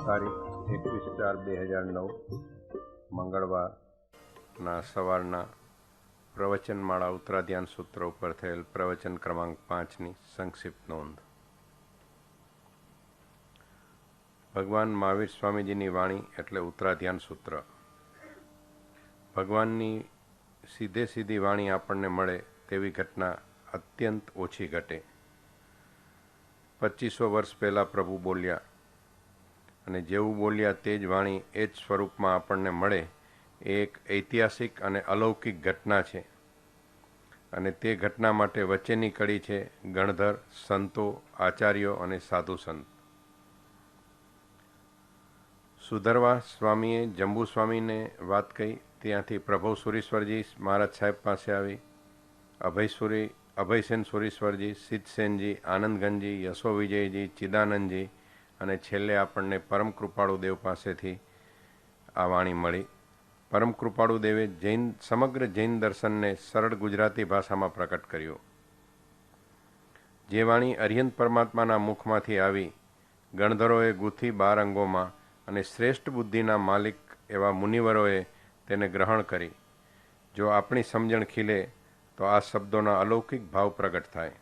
તારીખ 21/4/2009 મંગળવારના સવારના પ્રવચનમાળા ઉત્તરાધ્યાન સૂત્ર ઉપર થયેલ પ્રવચન ક્રમાંક 5ની સંક્ષિપ્ત નોંધ. ભગવાન મહાવીર સ્વામીજીની વાણી એટલે ઉત્તરાધ્યાન સૂત્ર. ભગવાનની સીધી વાણી આપણને મળે તેવી ઘટના અત્યંત ઓછી ઘટે. 2500 વર્ષ પહેલાં પ્રભુ બોલ્યા અને જેવું બોલ્યા તે જ વાણી એ જ સ્વરૂપમાં આપણને મળે એ એક ઐતિહાસિક અને અલૌકિક ઘટના છે. અને તે ઘટના માટે વચ્ચેની કડી છે ગણધર, સંતો, આચાર્યો અને સાધુ સંત. સુધરવા સ્વામીએ જંબુ સ્વામીને વાત કહી. ત્યાંથી પ્રભુ સુરીશ્વરજી મહારાજ સાહેબ પાસે આવી. અભયસેન સુરીશ્વરજી, સિદ્ધસેનજી, આનંદગંજજી, યશો વિજયજી, ચિદાનંદજી અને છેલ્લે આપણને પરમ કૃપાળુ દેવ પાસેથી આ વાણી મળી. પરમ કૃપાળુ દેવે સમગ્ર જૈન દર્શનને સરળ ગુજરાતી ભાષામાં પ્રકટ કર્યું. જે વાણી અરિહંત પરમાત્માના મુખમાંથી આવી ગણધરોએ ગૂંથી 12 અંગોમાં અને શ્રેષ્ઠ બુદ્ધિના માલિક એવા મુનિવરોએ તેને ગ્રહણ કરી. જો આપણી સમજણ ખીલે તો આ શબ્દોના અલૌકિક ભાવ પ્રગટ થાય.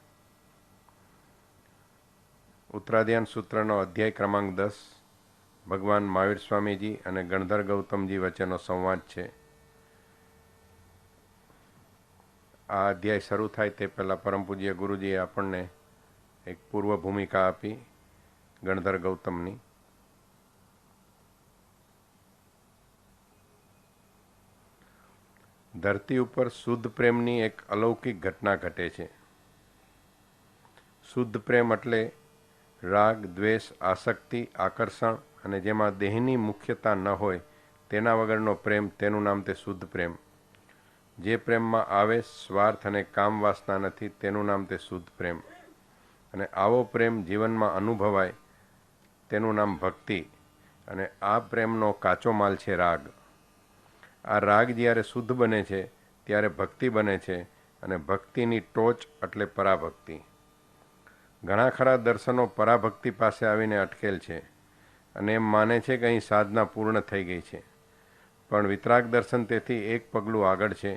ઉત્તરાધ્યાન સૂત્રનો અધ્યાય ક્રમાંક 10 ભગવાન મહાવીર સ્વામીજી અને ગણધર ગૌતમજી વચ્ચેનો સંવાદ છે. આ અધ્યાય શરૂ થાય તે પહેલાં પરમ પૂજ્ય ગુરુજીએ આપણને એક પૂર્વ ભૂમિકા આપી ગણધર ગૌતમની. ધરતી ઉપર શુદ્ધ પ્રેમની એક અલૌકિક ઘટના ઘટે છે. શુદ્ધ પ્રેમ એટલે રાગ, દ્વેષ, આસક્તિ, આકર્ષણ અને જેમાં દેહની મુખ્યતા ન હોય તેના વગરનો પ્રેમ, તેનું નામ તે શુદ્ધ પ્રેમ. જે પ્રેમમાં આવેશ, સ્વાર્થ અને કામ વાસના નથી તેનું નામ તે શુદ્ધ પ્રેમ. અને આવો પ્રેમ જીવનમાં અનુભવાય તેનું નામ ભક્તિ. અને આ પ્રેમનો કાચો માલ છે રાગ. આ રાગ જ્યારે શુદ્ધ બને છે ત્યારે ભક્તિ બને છે અને ભક્તિની ટોચ એટલે પરાભક્તિ. ઘણા ખરા દર્શનો પરાભક્તિ પાસે આવીને અટકેલ છે અને એમ માને છે કે અહીં સાધના પૂર્ણ થઈ ગઈ છે. પણ વિતરાગ દર્શન તેથી એક પગલું આગળ છે.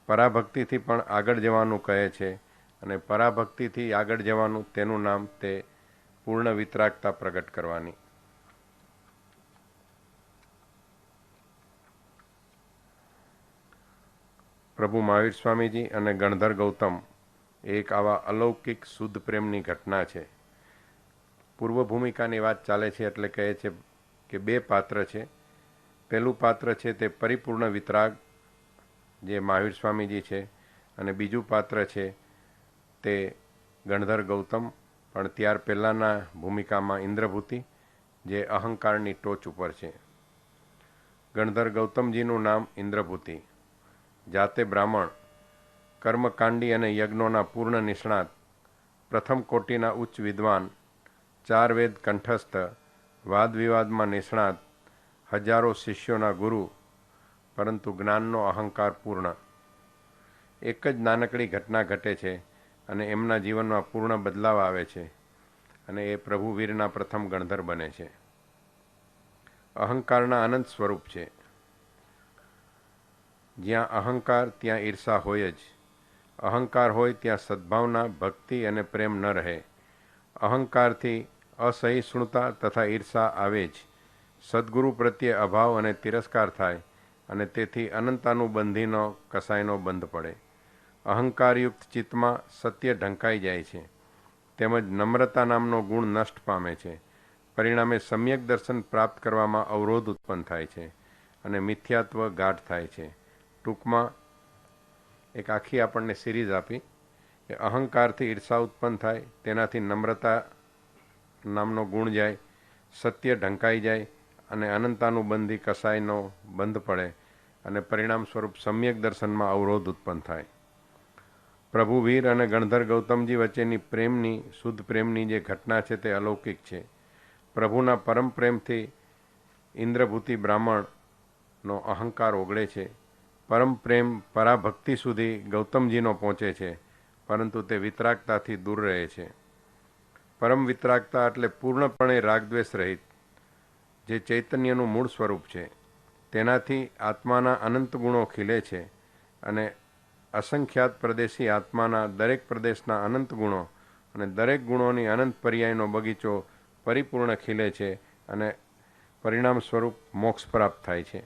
પરાભક્તિથી પણ આગળ જવાનું કહે છે અને પરાભક્તિથી આગળ જવાનું તેનું નામ તે પૂર્ણ વિતરાગતા પ્રગટ કરવાની. પ્રભુ મહાવીર સ્વામીજી અને ગણધર ગૌતમ એક આવા અલૌકિક શુદ્ધ પ્રેમની ઘટના છે. પૂર્વ ભૂમિકાની વાત ચાલે છે એટલે કહે છે કે 2 પાત્ર છે. પહેલું પાત્ર છે તે પરિપૂર્ણ વિતરાગ જે મહાવીર સ્વામીજી છે અને બીજું પાત્ર છે તે ગણધર ગૌતમ, પણ ત્યાર પહેલાંના ભૂમિકામાં ઇન્દ્રભૂતિ જે અહંકારની ટોચ ઉપર છે. ગણધર ગૌતમજીનું નામ ઇન્દ્રભૂતિ. જાતે બ્રાહ્મણ, કર્મકાંડી અને યજ્ઞોના પૂર્ણ નિષ્ણાત, પ્રથમ કોટીના ઉચ્ચ વિદ્વાન, 4 વેદ કંઠસ્થ, વાદ વિવાદમાં નિષ્ણાત, હજારો શિષ્યોના ગુરુ, પરંતુ જ્ઞાનનો અહંકાર પૂર્ણ. એક જ નાનકડી ઘટના ઘટે છે અને એમના જીવનમાં પૂર્ણ બદલાવ આવે છે અને એ પ્રભુવીરના પ્રથમ ગણધર બને છે. અહંકારના અનંત સ્વરૂપ છે. જ્યાં અહંકાર ત્યાં ઈર્ષા હોય જ. અહંકાર હોય ત્યાં સદ્ભાવના, ભક્તિ અને પ્રેમ ન રહે. અહંકારથી અસહિષ્ણુતા તથા ઈર્ષા આવે જ. સદ્ગુરુ પ્રત્યે અભાવ અને તિરસ્કાર થાય અને તેથી અનંતાનુબંધીનો કસાયનો બંધ પડે. અહંકારયુક્ત ચિત્તમાં સત્ય ઢંકાઈ જાય છે તેમજ નમ્રતા નામનો ગુણ નષ્ટ પામે છે. પરિણામે સમ્યક દર્શન પ્રાપ્ત કરવામાં અવરોધ ઉત્પન્ન થાય છે અને મિથ્યાત્વ ગાઢ થાય છે. ટૂંકમાં એક આખી આપણને સિરીઝ આપી કે અહંકારથી ઈર્ષા ઉત્પન્ન થાય, તેનાથી નમ્રતા નામનો ગુણ જાય, સત્ય ઢંકાઈ જાય અને અનંતાનુબંધી કસાયનો બંધ પડે અને પરિણામ સ્વરૂપ સમ્યક દર્શનમાં અવરોધ ઉત્પન્ન થાય. પ્રભુવીર અને ગણધર ગૌતમજી વચ્ચેની પ્રેમની, શુદ્ધ પ્રેમની જે ઘટના છે તે અલૌકિક છે. પ્રભુના પરમ પ્રેમથી ઇન્દ્રભૂતિ બ્રાહ્મણનો અહંકાર ઓગળે છે. પરમ પ્રેમ પરાભક્તિ સુધી ગૌતમજીનો પહોંચે છે, પરંતુ તે વિતરાગતાથી દૂર રહે છે. પરમ વિતરાગતા એટલે પૂર્ણપણે રાગદ્વેષ રહિત. જે ચૈતન્યનું મૂળ સ્વરૂપ છે, તેનાથી આત્માના અનંત ગુણો ખીલે છે અને અસંખ્યાત પ્રદેશી આત્માના દરેક પ્રદેશના અનંત ગુણો અને દરેક ગુણોની અનંત પર્યાયનો બગીચો પરિપૂર્ણ ખીલે છે અને પરિણામ સ્વરૂપ મોક્ષ પ્રાપ્ત થાય છે.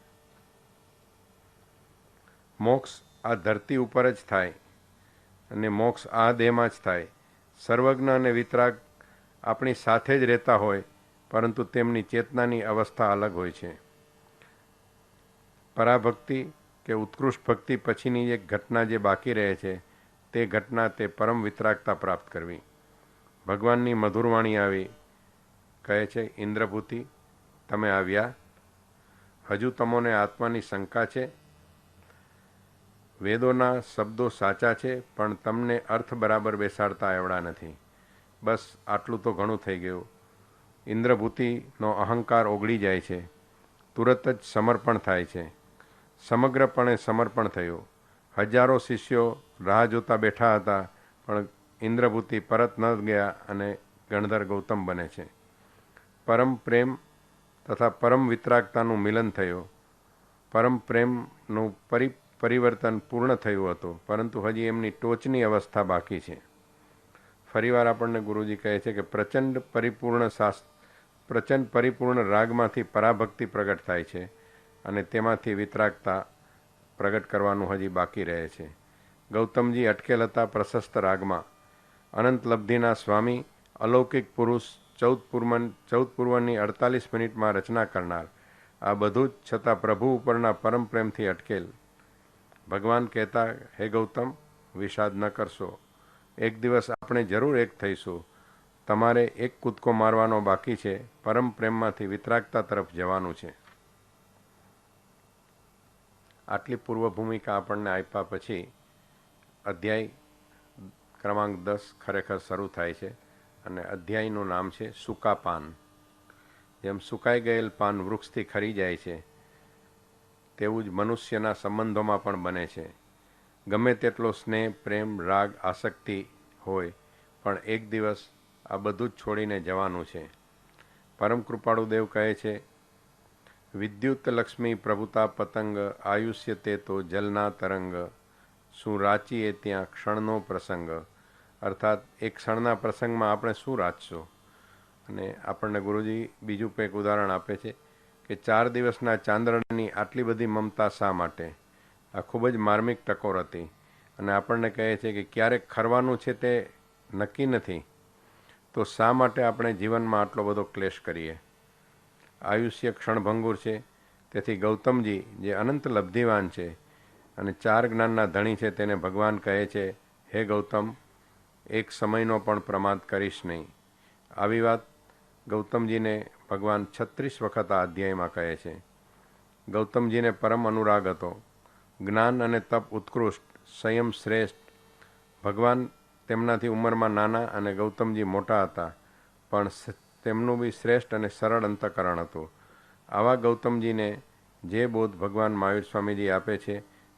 મોક્ષ આ ધરતી ઉપર જ થાય અને મોક્ષ આ દેહમાં જ થાય. સર્વજ્ઞ અને વિતરાગ આપણી સાથે જ રહેતા હોય, પરંતુ તેમની ચેતનાની અવસ્થા અલગ હોય છે. પરાભક્તિ કે ઉત્કૃષ્ટ ભક્તિ પછીની એક ઘટના જે બાકી રહે છે, તે ઘટના તે પરમ વિતરાગતા પ્રાપ્ત કરવી. ભગવાનની મધુરવાણી આવી, કહે છે, ઇન્દ્રભૂતિ તમે આવ્યા, હજુ તમોને આત્માની શંકા છે? વેદોના શબ્દો સાચા છે, પણ તમને અર્થ બરાબર બેસાડતા આવડા નથી. બસ આટલું તો ઘણું થઈ ગયું. ઇન્દ્રભૂતિનો અહંકાર ઓગળી જાય છે. તુરત જ સમર્પણ થાય છે. સમગ્રપણે સમર્પણ થયું. હજારો શિષ્યો રાહ જોતા બેઠા હતા, પણ ઇન્દ્રભૂતિ પરત ન ગયા અને ગણધર ગૌતમ બને છે. પરમ પ્રેમ તથા પરમ વિતરાગતાનું મિલન થયું. પરમ પ્રેમનું પરિવર્તન પૂર્ણ થયું હતું, પરંતુ હજી એમની ટોચની અવસ્થા બાકી છે. ફરીવાર આપણને ગુરુજી કહે છે કે પ્રચંડ પરિપૂર્ણ રાગમાંથી પરાભક્તિ પ્રગટ થાય છે અને તેમાંથી વિતરાગતા પ્રગટ કરવાનું હજી બાકી રહે છે. ગૌતમજી અટકેલ હતા પ્રશસ્ત રાગમાં. અનંત લબ્ધિના સ્વામી, અલૌકિક પુરુષ, 14 પૂર્વની 48 મિનિટમાં રચના કરનાર, આ બધું જ છતાં પ્રભુ ઉપરના પરમ પ્રેમથી અટકેલ. ભગવાન કહેતા, હે ગૌતમ, વિષાદ ન કરશો. એક દિવસ આપણે જરૂર એક થઈશું. તમારે એક કૂદકો મારવાનો બાકી છે. પરમ પ્રેમમાંથી વિતરાગતા તરફ જવાનું છે. આટલી પૂર્વ ભૂમિકા આપણને આપ્યા પછી અધ્યાય ક્રમાંક 10 ખરેખર શરૂ થાય છે અને અધ્યાયનું નામ છે સૂકા પાન. જેમ સુકાઈ ગયેલ પાન વૃક્ષથી ખરી જાય છે, તેવું જ મનુષ્યના સંબંધોમાં પણ બને છે. ગમે તેટલો સ્નેહ, પ્રેમ, રાગ, આસક્તિ હોય, પણ એક દિવસ આ બધું જ છોડીને જવાનું છે. પરમ કૃપાળુ દેવ કહે છે, વિદ્યુત લક્ષ્મી પ્રભુતા પતંગ, આયુષ્ય તે તો જલના તરંગ, શું રાચીએ ત્યાં ક્ષણનો પ્રસંગ. અર્થાત એક ક્ષણના પ્રસંગમાં આપણે શું રાચશું. અને આપણને ગુરુજી બીજું કંઈક ઉદાહરણ આપે છે કે 4 દિવસના ચાંદ્રની આટલી બધી મમતા શા માટે. આ ખૂબ જ માર્મિક ટકોર હતી અને આપણને કહે છે કે ક્યારેક ખરવાનું છે તે નક્કી નથી, તો શા માટે આપણે જીવનમાં આટલો બધો ક્લેશ કરીએ. આયુષ્ય ક્ષણભંગુર છે. તેથી ગૌતમજી, જે અનંત લબ્ધિવાન છે અને 4 જ્ઞાનના ધણી છે, તેને ભગવાન કહે છે, હે ગૌતમ, એક સમયનો પણ પ્રમાદ કરીશ નહીં. આવી વાત ગૌતમજીને ભગવાન 36 વખત આ અધ્યાયમાં કહે છે. ગૌતમજીને પરમ અનુરાગ હતો. જ્ઞાન અને તપ ઉત્કૃષ્ટ, સંયમ શ્રેષ્ઠ. ભગવાન તેમનાથી ઉંમરમાં નાના અને ગૌતમજી મોટા હતા, પણ તેમનું બી શ્રેષ્ઠ અને સરળ અંતઃકરણ હતું. આવા ગૌતમજીને જે બોધ ભગવાન મહાવીર સ્વામીજી આપે છે,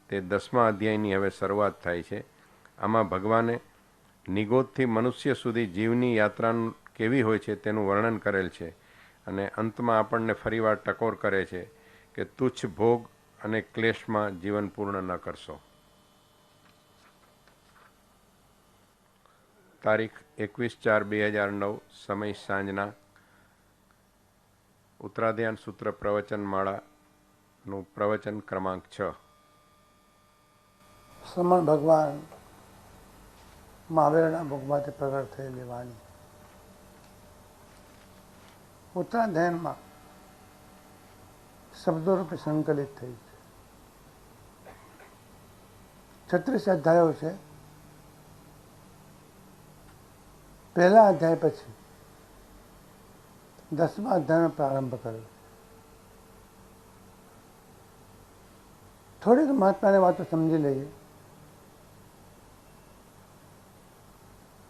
તે 10મા અધ્યાયની હવે શરૂઆત થાય છે. આમાં ભગવાને નિગોદથી મનુષ્ય સુધી જીવની યાત્રા કેવી હોય છે તેનું વર્ણન કરેલ છે અને અંતમાં આપણને ફરીવાર ટકોર કરે છે કે તુચ્છ ભોગ અને ક્લેશમાં જીવન પૂર્ણ ન કરશો. તારીખ 21/4/2009, સમય સાંજના. ઉત્તરાધ્યાન સૂત્ર પ્રવચનમાળાનું પ્રવચન ક્રમાંક 6. સમણ ભગવાન મહાવીરના મુખમાંથી પ્રગટ થયેલી વાણી. ઉત્તરાધ્યાયમાં શબ્દોરૂપે સંકલિત થઈ છે. 36 અધ્યાયો છે. પહેલા અધ્યાય પછી 10મા અધ્યાયનો પ્રારંભ કર્યો. થોડીક મહત્વની વાતો સમજી લઈએ.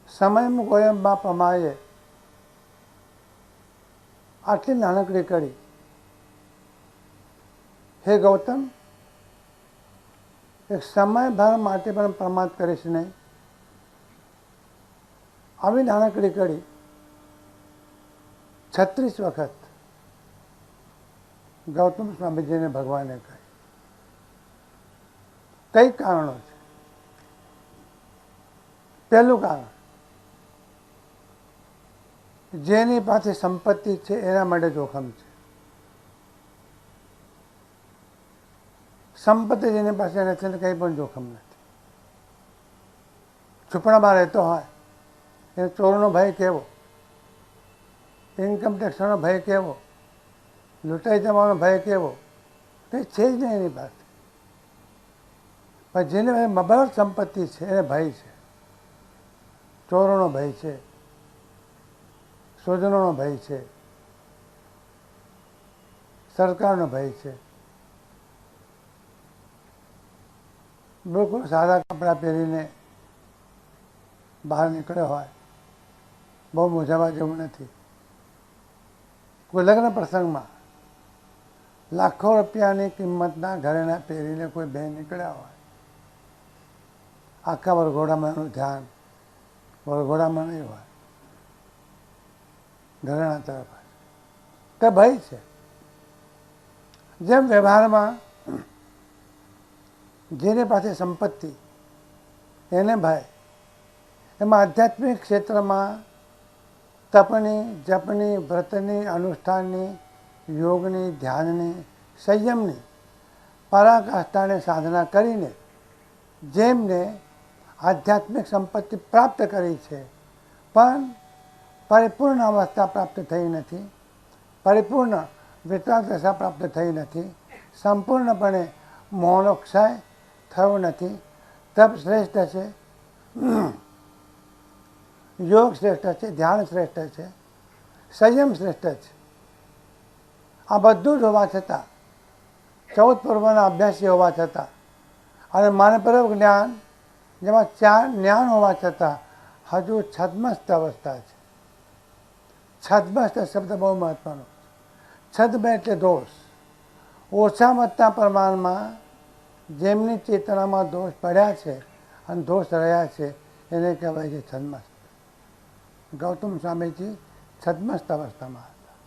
સમય ગોયંબા પમાયે આટલી નાનકડી કરી. હે ગૌતમ, એક સમય ભર માટે પણ પ્રમાદ કરીશ નહીં. આવી નાનકડી કરી 36 વખત ગૌતમ સ્વામીજીને ભગવાને કહી. કઈ કારણો છે? પહેલું કારણ, જેની પાસે સંપત્તિ છે એના માટે જોખમ છે. સંપત્તિ જેની પાસે નથી ને કંઈ પણ જોખમ નથી. ઝૂંપડામાં રહેતો હોય એને ચોરનો ભય કેવો, ઇન્કમ ટેક્સનો ભય કેવો, લૂંટાઈ જવાનો ભય કેવો, કંઈ છે જ નહીં એની પાસે. પણ જેની પાસે મબલખ સંપત્તિ છે એને ભય છે. ચોરોનો ભય છે, સ્વજનોનો ભય છે, સરકારનો ભય છે. બિલકુલ સાદા કપડાં પહેરીને બહાર નીકળ્યો હોય, બહુ મૂંઝાવા જેવું નથી. કોઈ લગ્ન પ્રસંગમાં લાખો રૂપિયાની કિંમતના ઘરેણાં પહેરીને કોઈ બહેન નીકળ્યા હોય, આખા વરઘોડામાં એનું ધ્યાન વરઘોડામાં નહીં હોય, ઘરેણાં તરફ તે ભય છે. જેમ વ્યવહારમાં જેની પાસે સંપત્તિ એને ભય, એમાં આધ્યાત્મિક ક્ષેત્રમાં તપની, જપની, વ્રતની, અનુષ્ઠાનની, યોગની, ધ્યાનની, સંયમની પરાકાષ્ઠાને સાધના કરીને જેમને આધ્યાત્મિક સંપત્તિ પ્રાપ્ત કરી છે પણ પરિપૂર્ણ અવસ્થા પ્રાપ્ત થઈ નથી, પરિપૂર્ણ વિતરાગ દશા પ્રાપ્ત થઈ નથી, સંપૂર્ણપણે મોહનો ક્ષય થયો નથી. તપ શ્રેષ્ઠ છે, યોગ શ્રેષ્ઠ છે, ધ્યાન શ્રેષ્ઠ છે, સંયમ શ્રેષ્ઠ છે. આ બધું જ હોવા છતાં, 14 પૂર્વના અભ્યાસી હોવા છતાં અને માનપૂર્વક જ્ઞાન જેમાં 4 જ્ઞાન હોવા છતાં હજુ છદ્મસ્ત અવસ્થા છે. છદ્મસ્ત શબ્દ બહુ મહત્વનો છે. છદ્મ એટલે દોષ. ઓછા વધતા પ્રમાણમાં જેમની ચેતનામાં દોષ પડ્યા છે અને દોષ રહ્યા છે એને કહેવાય છે છદ્મસ્ત. ગૌતમ સ્વામીજી છદ્મસ્ત અવસ્થામાં હતા.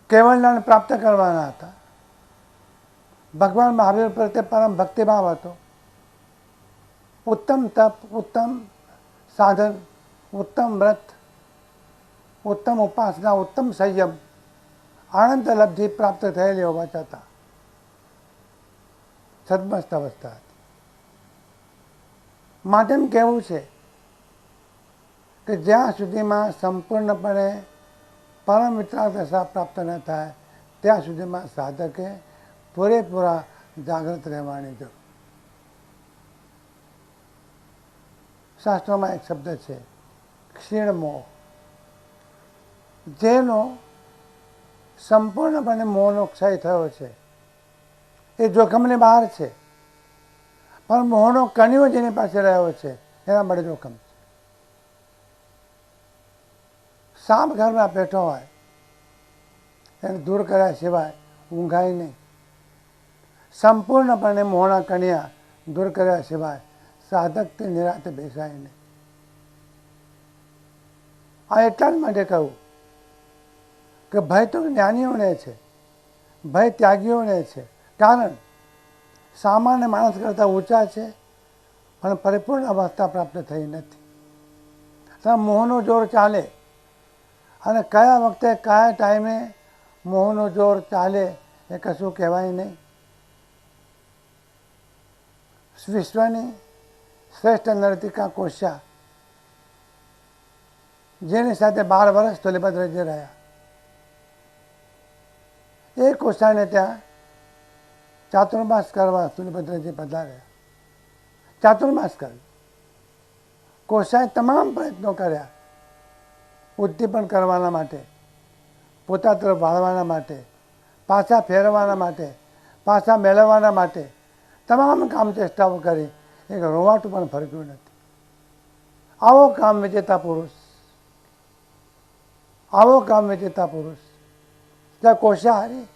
કેવળ જ્ઞાન પ્રાપ્ત કરવાના હતા. ભગવાન મહાવીર પ્રત્યે પરમ ભક્તિભાવ હતો. ઉત્તમ તપ, ઉત્તમ સાધન, ઉત્તમ વ્રત, ઉત્તમ ઉપાસના, ઉત્તમ સંયમ, આનંદ લબ્ધિ પ્રાપ્ત થયેલી હોવા છતાં છદ્મસ્ત અવસ્થા હતી. માટે એમ કહેવું છે કે જ્યાં સુધીમાં સંપૂર્ણપણે પરમ વિતરાગ દશા પ્રાપ્ત ન થાય ત્યાં સુધીમાં સાધકે પૂરેપૂરા જાગૃત રહેવાની જરૂર. શાસ્ત્રોમાં એક શબ્દ છે ક્ષીણ મોહ. જેનો સંપૂર્ણપણે મોહનો ક્ષય થયો છે એ જોખમની બહાર છે, પણ મોહનો કણિયો જેની પાસે રહ્યો છે એના માટે જોખમ છે. સાપ ઘરમાં બેઠો હોય એને દૂર કર્યા સિવાય ઊંઘાય નહીં. સંપૂર્ણપણે મોહના કણિયા દૂર કર્યા સિવાય સાધકથી નિરાતે બેસાય નહીં. આ એટલા જ માટે કહું કે ભય તો જ્ઞાનીઓને છે, ભય ત્યાગીઓને છે. કારણ સામાન્ય માણસ કરતાં ઊંચા છે પણ પરિપૂર્ણ અવસ્થા પ્રાપ્ત થઈ નથી. મોહનો જોર ચાલે અને કયા વખતે કયા ટાઈમે મોહનો જોર ચાલે એ કશું કહેવાય નહીં. વિશ્વની શ્રેષ્ઠ નર્તિકા કોશા, જેની સાથે 12 વર્ષ તુલ્યભદ્રજી રહ્યા, એ કોશાને ત્યાં ચાતુર્માસ કરવા તુલ્યભદ્રજી પધાર્યા. ચાતુર્માસ કર્યું. કોશાએ તમામ પ્રયત્નો કર્યા ઉદ્દીપન કરવાના માટે, પોતા તરફ વાળવાના માટે, પાછા ફેરવવાના માટે, પાછા મેળવવાના માટે તમામ કામ ચેષ્ટાઓ કરી. એક રોવાટું પણ ફરક્યું નથી. આવો કામ વિજેતા પુરુષ, આવો કામ વિજેતા પુરુષ ત્યાં કોશા હારી,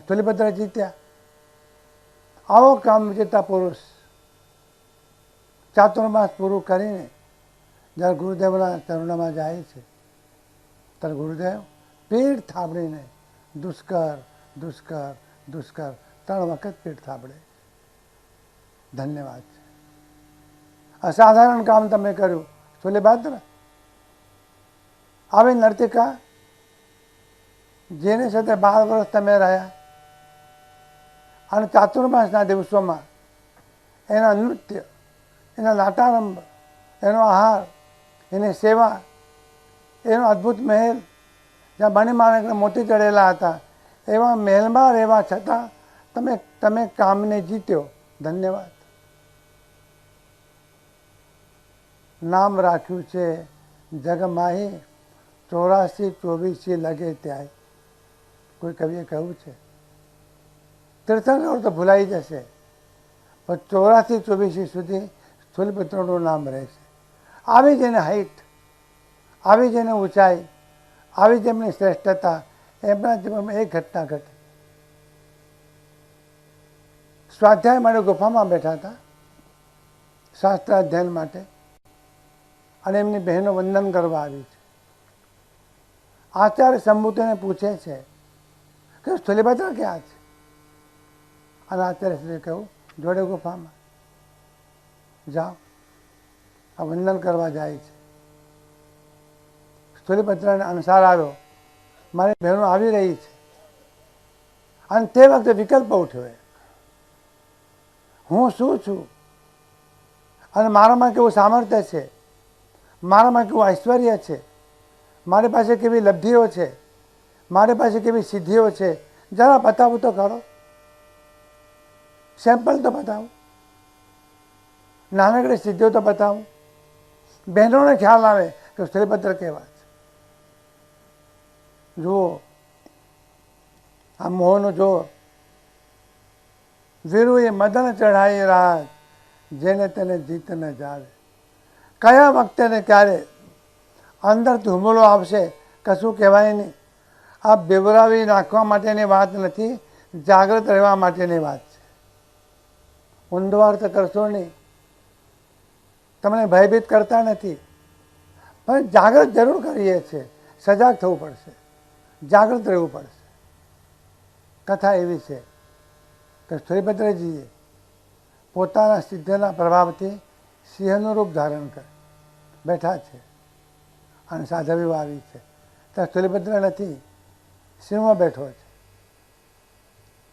તુલ્યભદ્ર જીત્યા. આવો કામ વિજેતા પુરુષ ચાતુર્માસ પૂરું કરીને જ્યારે ગુરુદેવના ચરણોમાં જાય છે ત્યારે ગુરુદેવ પીઠ થાબડીને દુષ્કર દુષ્કર દુષ્કર 3 વખત પીઠ થાબડે. ધન્યવાદ છે. અસાધારણ કામ તમે કર્યું. શૂલિપાત્ર આવી નર્તિકા જેની સાથે 12 વર્ષ તમે રહ્યા અને ચાતુર્માસના દિવસોમાં એના નૃત્ય, એના નાટારંભ, એનો આહાર, એની સેવા, એનો અદ્ભુત મહેલ જ્યાં મણિમાણેકને મોતી ચડેલા હતા, એવા મહેલમાં રહેવા છતાં તમે કામને જીત્યો. ધન્યવાદ. નામ રાખ્યું છે જગમાહી 84-24 લગે ત્યાંય. કોઈ કવિએ કહ્યું છે તીર્થંકરો તો ભૂલાઈ જશે પણ 84-24 સુધી શૂલિપુત્રનું નામ રહેશે. આવી જેને હાઈટ, આવી જેને ઊંચાઈ, આવી જેમની શ્રેષ્ઠતા, એમના જીવનમાં એક ઘટના ઘટી. સ્વાધ્યાય માટે ગુફામાં બેઠા હતા શાસ્ત્ર અધ્યયન માટે અને એમની બહેનો વંદન કરવા આવી છે. આચાર્ય સંબુતિને પૂછે છે કે શૂલિપુત્ર ક્યાં છે? અને આચાર્યશ્રીએ કહ્યું જોડે ગુફામાં જાઓ. આ વંદન કરવા જાય છે. શૂલિપુત્રને અનુસાર આવ્યો મારી બહેનો આવી રહી છે અને તે વખતે વિકલ્પ ઉઠ્યો હું શું છું અને મારામાં કેવું સામર્થ્ય છે, મારામાં કેવું ઐશ્વર્ય છે, મારી પાસે કેવી લબ્ધિઓ છે, મારી પાસે કેવી સિદ્ધિઓ છે, જરા બતાવું તો ખરો. સેમ્પલ તો બતાવું, નાનકડી સિદ્ધિઓ તો બતાવું. બહેનોને ખ્યાલ આવે કે શૂલિપુત્ર કેવા છે. જુઓ આ મોહનું જોર. વીરુએ મદન ચઢાઈ રાજ જેને તેને જીત ન જાવે. કયા વખતે ને ક્યારે અંદરથી હુમલો આવશે કશું કહેવાય નહીં. આ બેવરાવી નાખવા માટેની વાત નથી, જાગૃત રહેવા માટેની વાત છે. ઊંધો અર્થ કરશો નહીં. તમને ભયભીત કરતા નથી પણ જાગૃત જરૂર કરીએ છીએ. સજાગ થવું પડશે, જાગૃત રહેવું પડશે. કથા એવી છે કે શૂલિપુત્રજીએ પોતાના સિદ્ધના પ્રભાવથી સિંહનું રૂપ ધારણ કરે બેઠા છે અને સાધવીઓ આવી છે. ત્યાં શૂલિપુત્ર નથી, સિંહમાં બેઠો છે.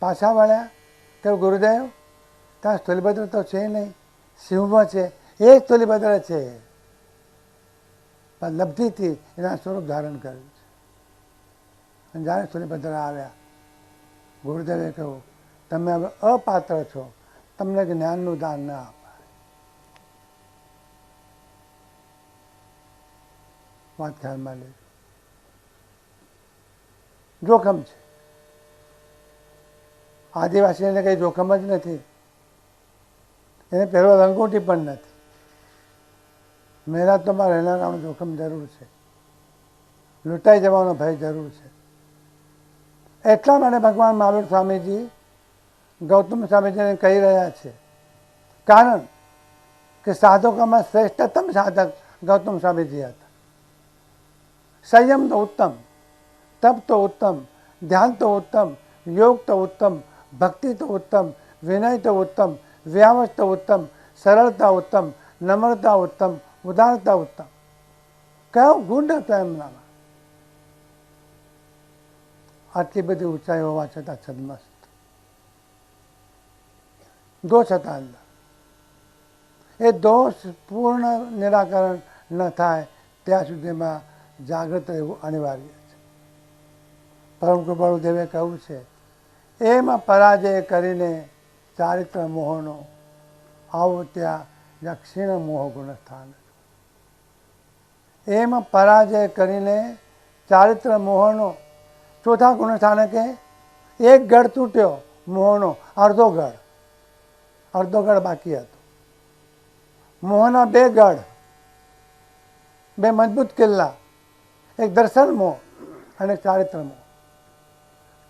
પાછા વળ્યા કે ગુરુદેવ ત્યાં શૂલિપુત્ર તો છે નહીં, સિંહમાં છે. એ જ શૂલિપુત્ર છે પણ લબ્ધિથી એના સ્વરૂપ ધારણ કર્યું છે. અને જ્યારે શૂલિપુત્ર આવ્યા ગુરુદેવે કહ્યું તમે હવે અપાત્ર છો, તમને જ્ઞાનનું દાન ન અપાય. વાત ખ્યાલમાં લેજો. જોખમ છે. આદિવાસીને કંઈ જોખમ જ નથી. એને પહેરવા લંગોટી પણ નથી. મહેનતમાં રહેનારાનું જોખમ જરૂર છે. લૂંટાઈ જવાનો ભય જરૂર છે. એટલા માટે ભગવાન મહાવીર સ્વામીજી ગૌતમ સ્વામીજીને કહી રહ્યા છે. કારણ કે સાધકોમાં શ્રેષ્ઠતમ સાધક ગૌતમ સ્વામીજી હતા. સંયમ તો ઉત્તમ, તપ તો ઉત્તમ, ધ્યાન તો ઉત્તમ, યોગ તો ઉત્તમ, ભક્તિ તો ઉત્તમ, વિનય તો ઉત્તમ, વ્યાવસ તો ઉત્તમ, સરળતા ઉત્તમ, નમ્રતા ઉત્તમ, ઉદારતા ઉત્તમ. કયો ગુણ હતો એમનામાં? આટલી બધી ઊંચાઈ હોવા છતાં છદ્મસ્ત. દોષ હતા અંદર. એ દોષ પૂર્ણ નિરાકરણ ન થાય ત્યાં સુધીમાં જાગૃત રહેવું અનિવાર્ય છે. પરમ કૃપાળુદેવે કહ્યું છે એમાં પરાજય કરીને ચારિત્ર મોહનો આવો ત્યાં દક્ષિણ મોહ ગુણ સ્થાન. એમાં પરાજય કરીને ચારિત્ર મોહનો ચોથા ગુણ સ્થાનકે એક ગઢ તૂટ્યો મોહનો, અડધો ગઢ બાકી હતો. મોહના 2 ગઢ, 2 મજબૂત કિલ્લા, એક દર્શન મોહ અને ચારિત્ર મોહ.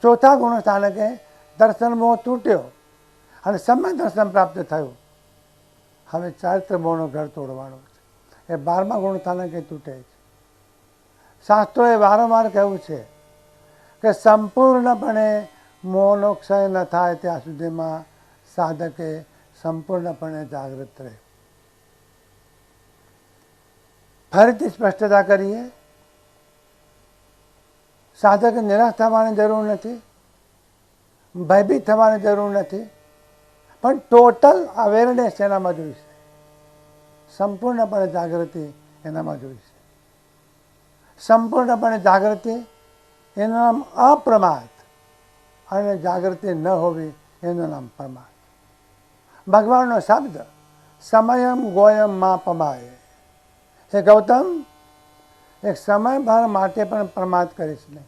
ચોથા ગુણ સ્થાનકે દર્શન મોહ તૂટ્યો અને સમ્ય દર્શન પ્રાપ્ત થયું. હવે ચારિત્ર મોહનો ગઢ તોડવાનો છે. એ 12મા ગુણ સ્થાનકે તૂટે છે. શાસ્ત્રોએ વારંવાર કહ્યું છે કે સંપૂર્ણપણે મોહનો ક્ષય ન થાય ત્યાં સુધીમાં સાધકે સંપૂર્ણપણે જાગૃત રહે. ફરીથી સ્પષ્ટતા કરીએ, સાધકે નિરાશ થવાની જરૂર નથી, ભયભીત થવાની જરૂર નથી, પણ ટોટલ અવેરનેસ એનામાં જોઈશે, સંપૂર્ણપણે જાગૃતિ એનામાં જોઈશે. સંપૂર્ણપણે જાગૃતિ એનું નામ અપ્રમાદ, અને જાગૃતિ ન હોવી એનું નામ પ્રમાદ. ભગવાનનો શબ્દ સમયમ ગોયમ મા પમાય. હે ગૌતમ, એક સમયભર માટે પણ પ્રમાદ કરીશ નહીં.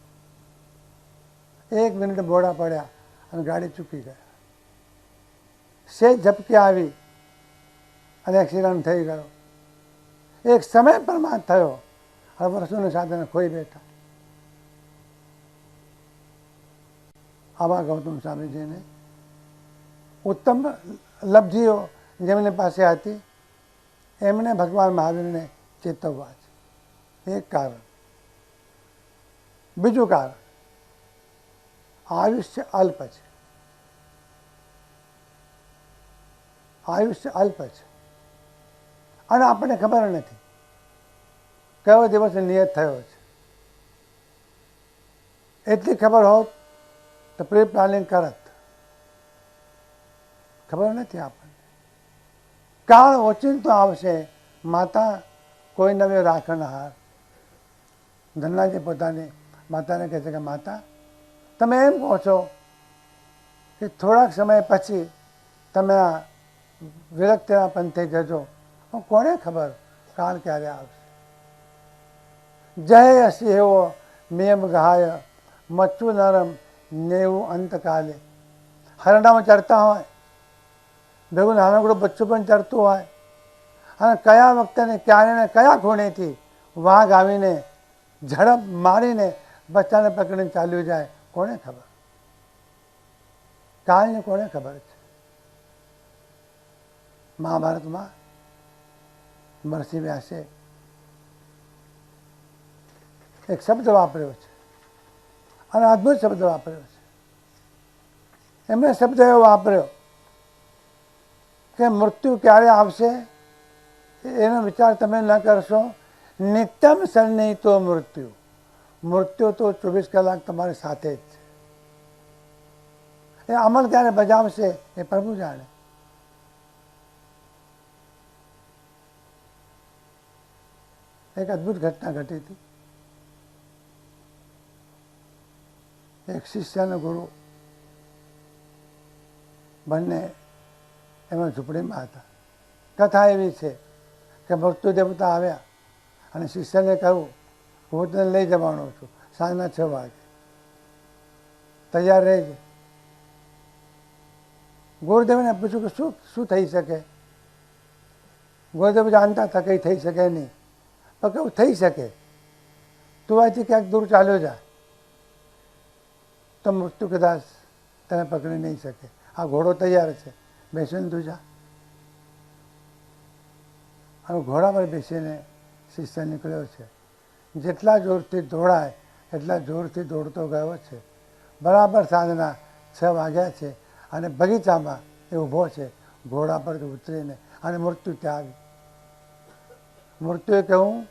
1 મિનિટ મોડા પડ્યા અને ગાડી ચૂકી ગયા, સેજ ઝપકી આવી અને એક્સિડન્ટ થઈ ગયો, એક સમય પ્રમાદ થયો, હવે વર્ષોનું સાધન ખોઈ બેઠા. આવા ગૌતમ સ્વામીજીને ઉત્તમ લબ્ધિઓ જેમની પાસે હતી એમણે ભગવાન મહાવીરને ચેતવવા છે. એક કારણ. બીજું કારણ, આયુષ્ય અલ્પ છે. આયુષ્ય અલ્પ છે અને આપણને ખબર નથી કયો દિવસ નિયત થયો છે. એટલી ખબર હોત તો પ્રી પ્લાનિંગ કરત. ખબર નથી આપણને. કાળ ઓચિંતો આવશે, માતા કોઈ નવે રાખનહાર. ધન્નાજી પોતાની માતાને કહે છે કે માતા, તમે એમ કહો છો કે થોડાક સમય પછી તમે આ વિરક્તિના પંથે જજો, પણ કોને ખબર કાળ ક્યારે આવશે. જય અસી એવો મેમ ગહાય, મચ્છું નરમ નેવું અંતકાલે. હરડામાં ચરતા હોય, ભેગું નાનકડું બચ્ચું પણ ચરતું હોય, અને કયા વખતે ને ક્યારે ને કયા ખૂણેથી વાઘ આવીને ઝડપ મારીને બચ્ચાને પકડીને ચાલ્યું જાય, કોને ખબર. કાળને કોને ખબર છે. મહાભારતમાં મહર્ષિ વ્યાસે એક શબ્દ વાપર્યો છે અને અદ્ભુત શબ્દ વાપર્યો છે. એમણે શબ્દ એવો વાપર્યો કે મૃત્યુ ક્યારે આવશે એનો વિચાર તમે ન કરશો, નિત્યમ સન્નિહિતો મૃત્યુ. મૃત્યુ તો 24 કલાક તમારી સાથે જ છે. એ અમલ ક્યારે બજાવશે એ પ્રભુ જાણે. એક અદ્ભુત ઘટના ઘટી હતી. એક શિષ્ય અને ગુરુ બંને એમાં ઝૂંપડીમાં હતા. કથા એવી છે કે મૃત્યુ દેવતા આવ્યા અને શિષ્યને કહ્યું, હું તને લઈ જવાનો છું સાંજના 6 વાગે, તૈયાર રહેજે. ગુરુદેવને પૂછ્યું કે શું થઈ શકે. ગુરુદેવ જાણતા હતા કંઈ થઈ શકે નહીં, પણ કેવું થઈ શકે, તું અહીંથી ક્યાંક દૂર ચાલ્યો જા તો મૃત્યુ કદાચ તને પકડી નહીં શકે. આ ઘોડો તૈયાર છે, બેસીને તું જા. અને ઘોડા પર બેસીને શિષ્ય નીકળ્યો છે. જેટલા જોરથી દોડાય એટલા જોરથી દોડતો ગયો છે. બરાબર સાંજના 6 વાગ્યા છે અને બગીચામાં એ ઊભો છે ઘોડા પર ઉતરીને, અને મૃત્યુ ત્યાં આવી. મૃત્યુએ કહ્યું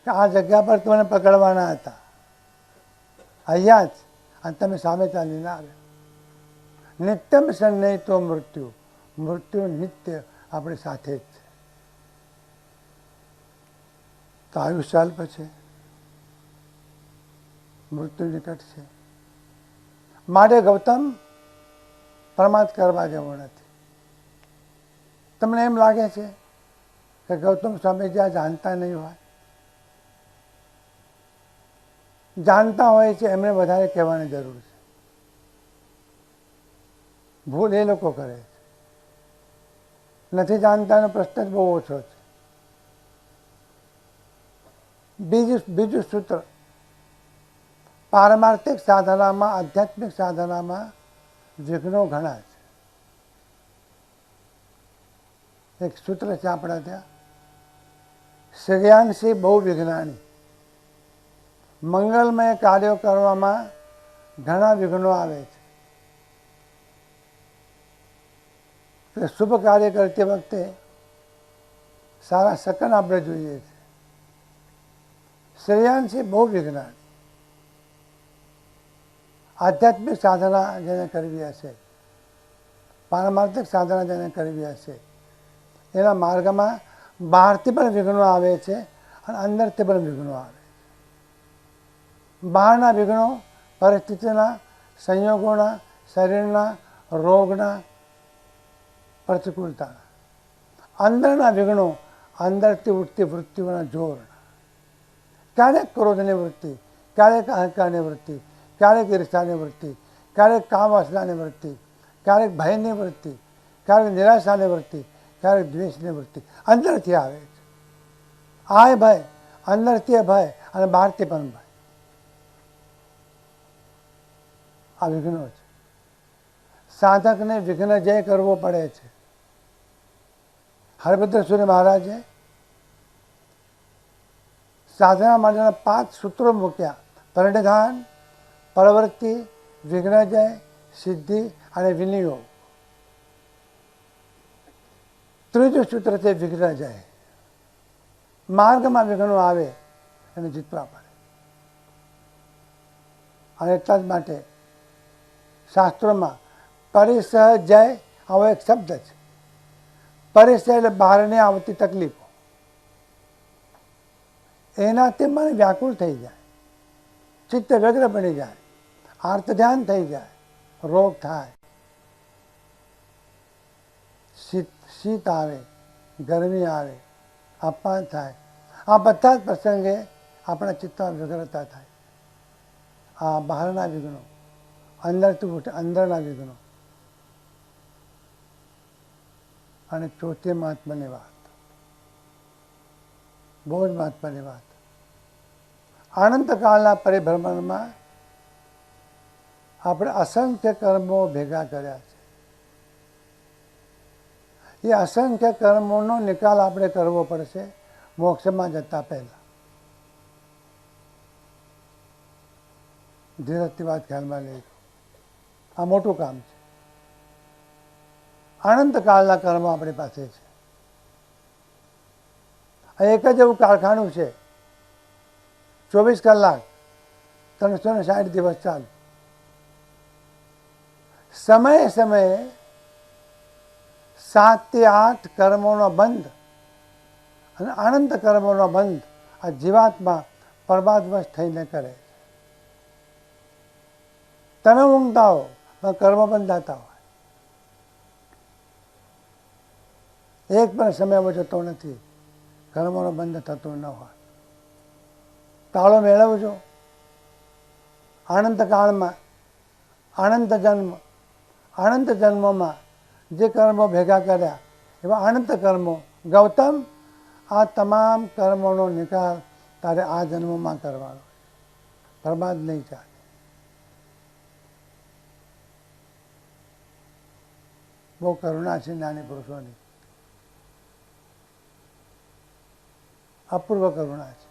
કે આ જગ્યા પર તમને પકડવાના હતા, અહીંયા જ, અને તમે સામે ચાલીને આવ્યા. નિત્યમ સન્નિહિતો મૃત્યુ. મૃત્યુ નિત્ય આપણી સાથે જ છે. તો આયુષ્ય અલ્પ છે, મૃત્યુ નિકટ છે. માટે ગૌતમ પ્રમાદ કરવા જેવો નથી. તમને એમ લાગે છે કે ગૌતમ સ્વામીજી આ જાણતા નહીં હોય? જાણતા હોય છે એમને વધારે કહેવાની જરૂર છે. ભૂલ એ લોકો કરે છે. નથી જાણતાનો પ્રશ્ન જ બહુ ઓછો છે. બીજું સૂત્ર, પારમાર્થિક સાધનામાં, આધ્યાત્મિક સાધનામાં વિઘ્નો ઘણા છે. એક સૂત્ર છે આપણા ત્યાં, શ્રેયાંશી બહુ વિજ્ઞાની. મંગલમય કાર્યો કરવામાં ઘણા વિઘ્નો આવે છે. એટલે શુભ કાર્ય કરતી વખતે સારા શકન આપણે જોઈએ છે. શ્રેયાંશી બહુ વિજ્ઞાન, આધ્યાત્મિક સાધના જેને કરવી હશે, પારમાર્થિક સાધના જેને કરવી હશે, એના માર્ગમાં બહારથી પણ વિઘ્નો આવે છે અને અંદરથી પણ વિઘ્નો આવે છે. બહારના વિઘ્નો પરિસ્થિતિના, સંયોગોના, શરીરના, રોગના, પ્રતિકૂળતાના. અંદરના વિઘ્નો અંદરથી ઉઠતી વૃત્તિઓના જોરના. ક્યારેક ક્રોધની વૃત્તિ, ક્યારેક અહંકારની વૃત્તિ, ક્યારેક ઈર્ષાની વૃત્તિ, ક્યારેક કામ વાસનાની વૃત્તિ, ક્યારેક ભયની વૃત્તિ, ક્યારેક નિરાશાની વૃત્તિ, ક્યારેક દ્વેષની વૃત્તિ અંદરથી આવે છે. આ ભય, અંદરથી ભય અને બહારથી પણ ભય. આ વિઘ્નો છે. સાધકને વિઘ્ન જય કરવો પડે છે. હરિભદ્ર સૂર્ય મહારાજે સાધના માટેના 5 સૂત્રો મૂક્યા: પરિણિધાન, પ્રવૃત્તિ, વિઘ્નજય, સિદ્ધિ અને વિનિયોગ. ત્રીજું સૂત્ર છે વિઘ્નજય. માર્ગમાં વિઘ્નો આવે એને જીતવા પડે. અને એટલા જ માટે શાસ્ત્રોમાં પરિસહ જય આવો એક શબ્દ છે. પરિસહ એટલે બહારની આવતી તકલીફો, એનાથી મને વ્યાકુળ થઈ જાય, ચિત્ત વ્યગ્ર બની જાય, આર્ત ધ્યાન થઈ જાય, રોગ થાય, શીત આવે, ગરમી આવે, અપમાન થાય. આ બધા જ પ્રસંગે આપણા ચિત્તમાં વ્યગ્રતા થાય. આ બહારના વિઘ્નો, અંદરથી ઉઠે અંદરના વિઘ્નો. અને ચોથી મહાત્માની વાત, બહુ જ મહત્વની વાત. અનંતકાળના પરિભ્રમણમાં આપણે અસંખ્ય કર્મો ભેગા કર્યા છે. એ અસંખ્ય કર્મોનો નિકાલ આપણે કરવો પડશે મોક્ષમાં જતા પહેલા. ધીરજથી વાત ખ્યાલમાં લેજો. આ મોટું કામ છે. અનંતકાળના કર્મો આપણી પાસે છે. એક જ એવું કારખાનું છે, 24 કલાક 360 દિવસ ચાલુ. સમયે સમયે 7 થી 8 કર્મોનો બંધ અને અનંત કર્મોનો બંધ આ જીવાત્મા પ્રમાદવશ થઈને કરે. તમે ઊંઘતા હો પણ કર્મ બંધાતા હોય. એક પણ સમય જતો નથી, કર્મોનો બંધ થતો ન હોય. તાળો મેળવજો. અનંતકાળમાં અનંત જન્મોમાં જે કર્મો ભેગા કર્યા એવા અનંત કર્મો. ગૌતમ, આ તમામ કર્મોનો નિકાલ તારે આ જન્મમાં કરવાનો, બરબાદ નહીં ચાલે. બહુ કરુણા છે જ્ઞાની પુરુષોની, અપૂર્વ કરુણા છે.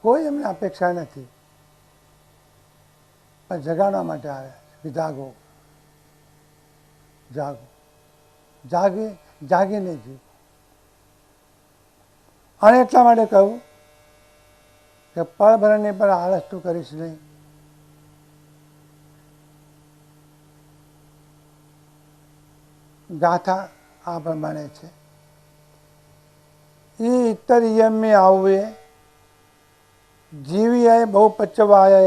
કોઈ એમને અપેક્ષા નથી, પણ જગાડવા માટે આવ્યા છે. જાગો, જાગો, જાગીને જીવો. અને એટલા માટે કહું કે પળભરની પર આળસ તું કરીશ નહીં. ગાથા આ પ્રમાણે છે: ઈ ઇતરિયમ્ય આવવે જીવીય બહુ પચવાય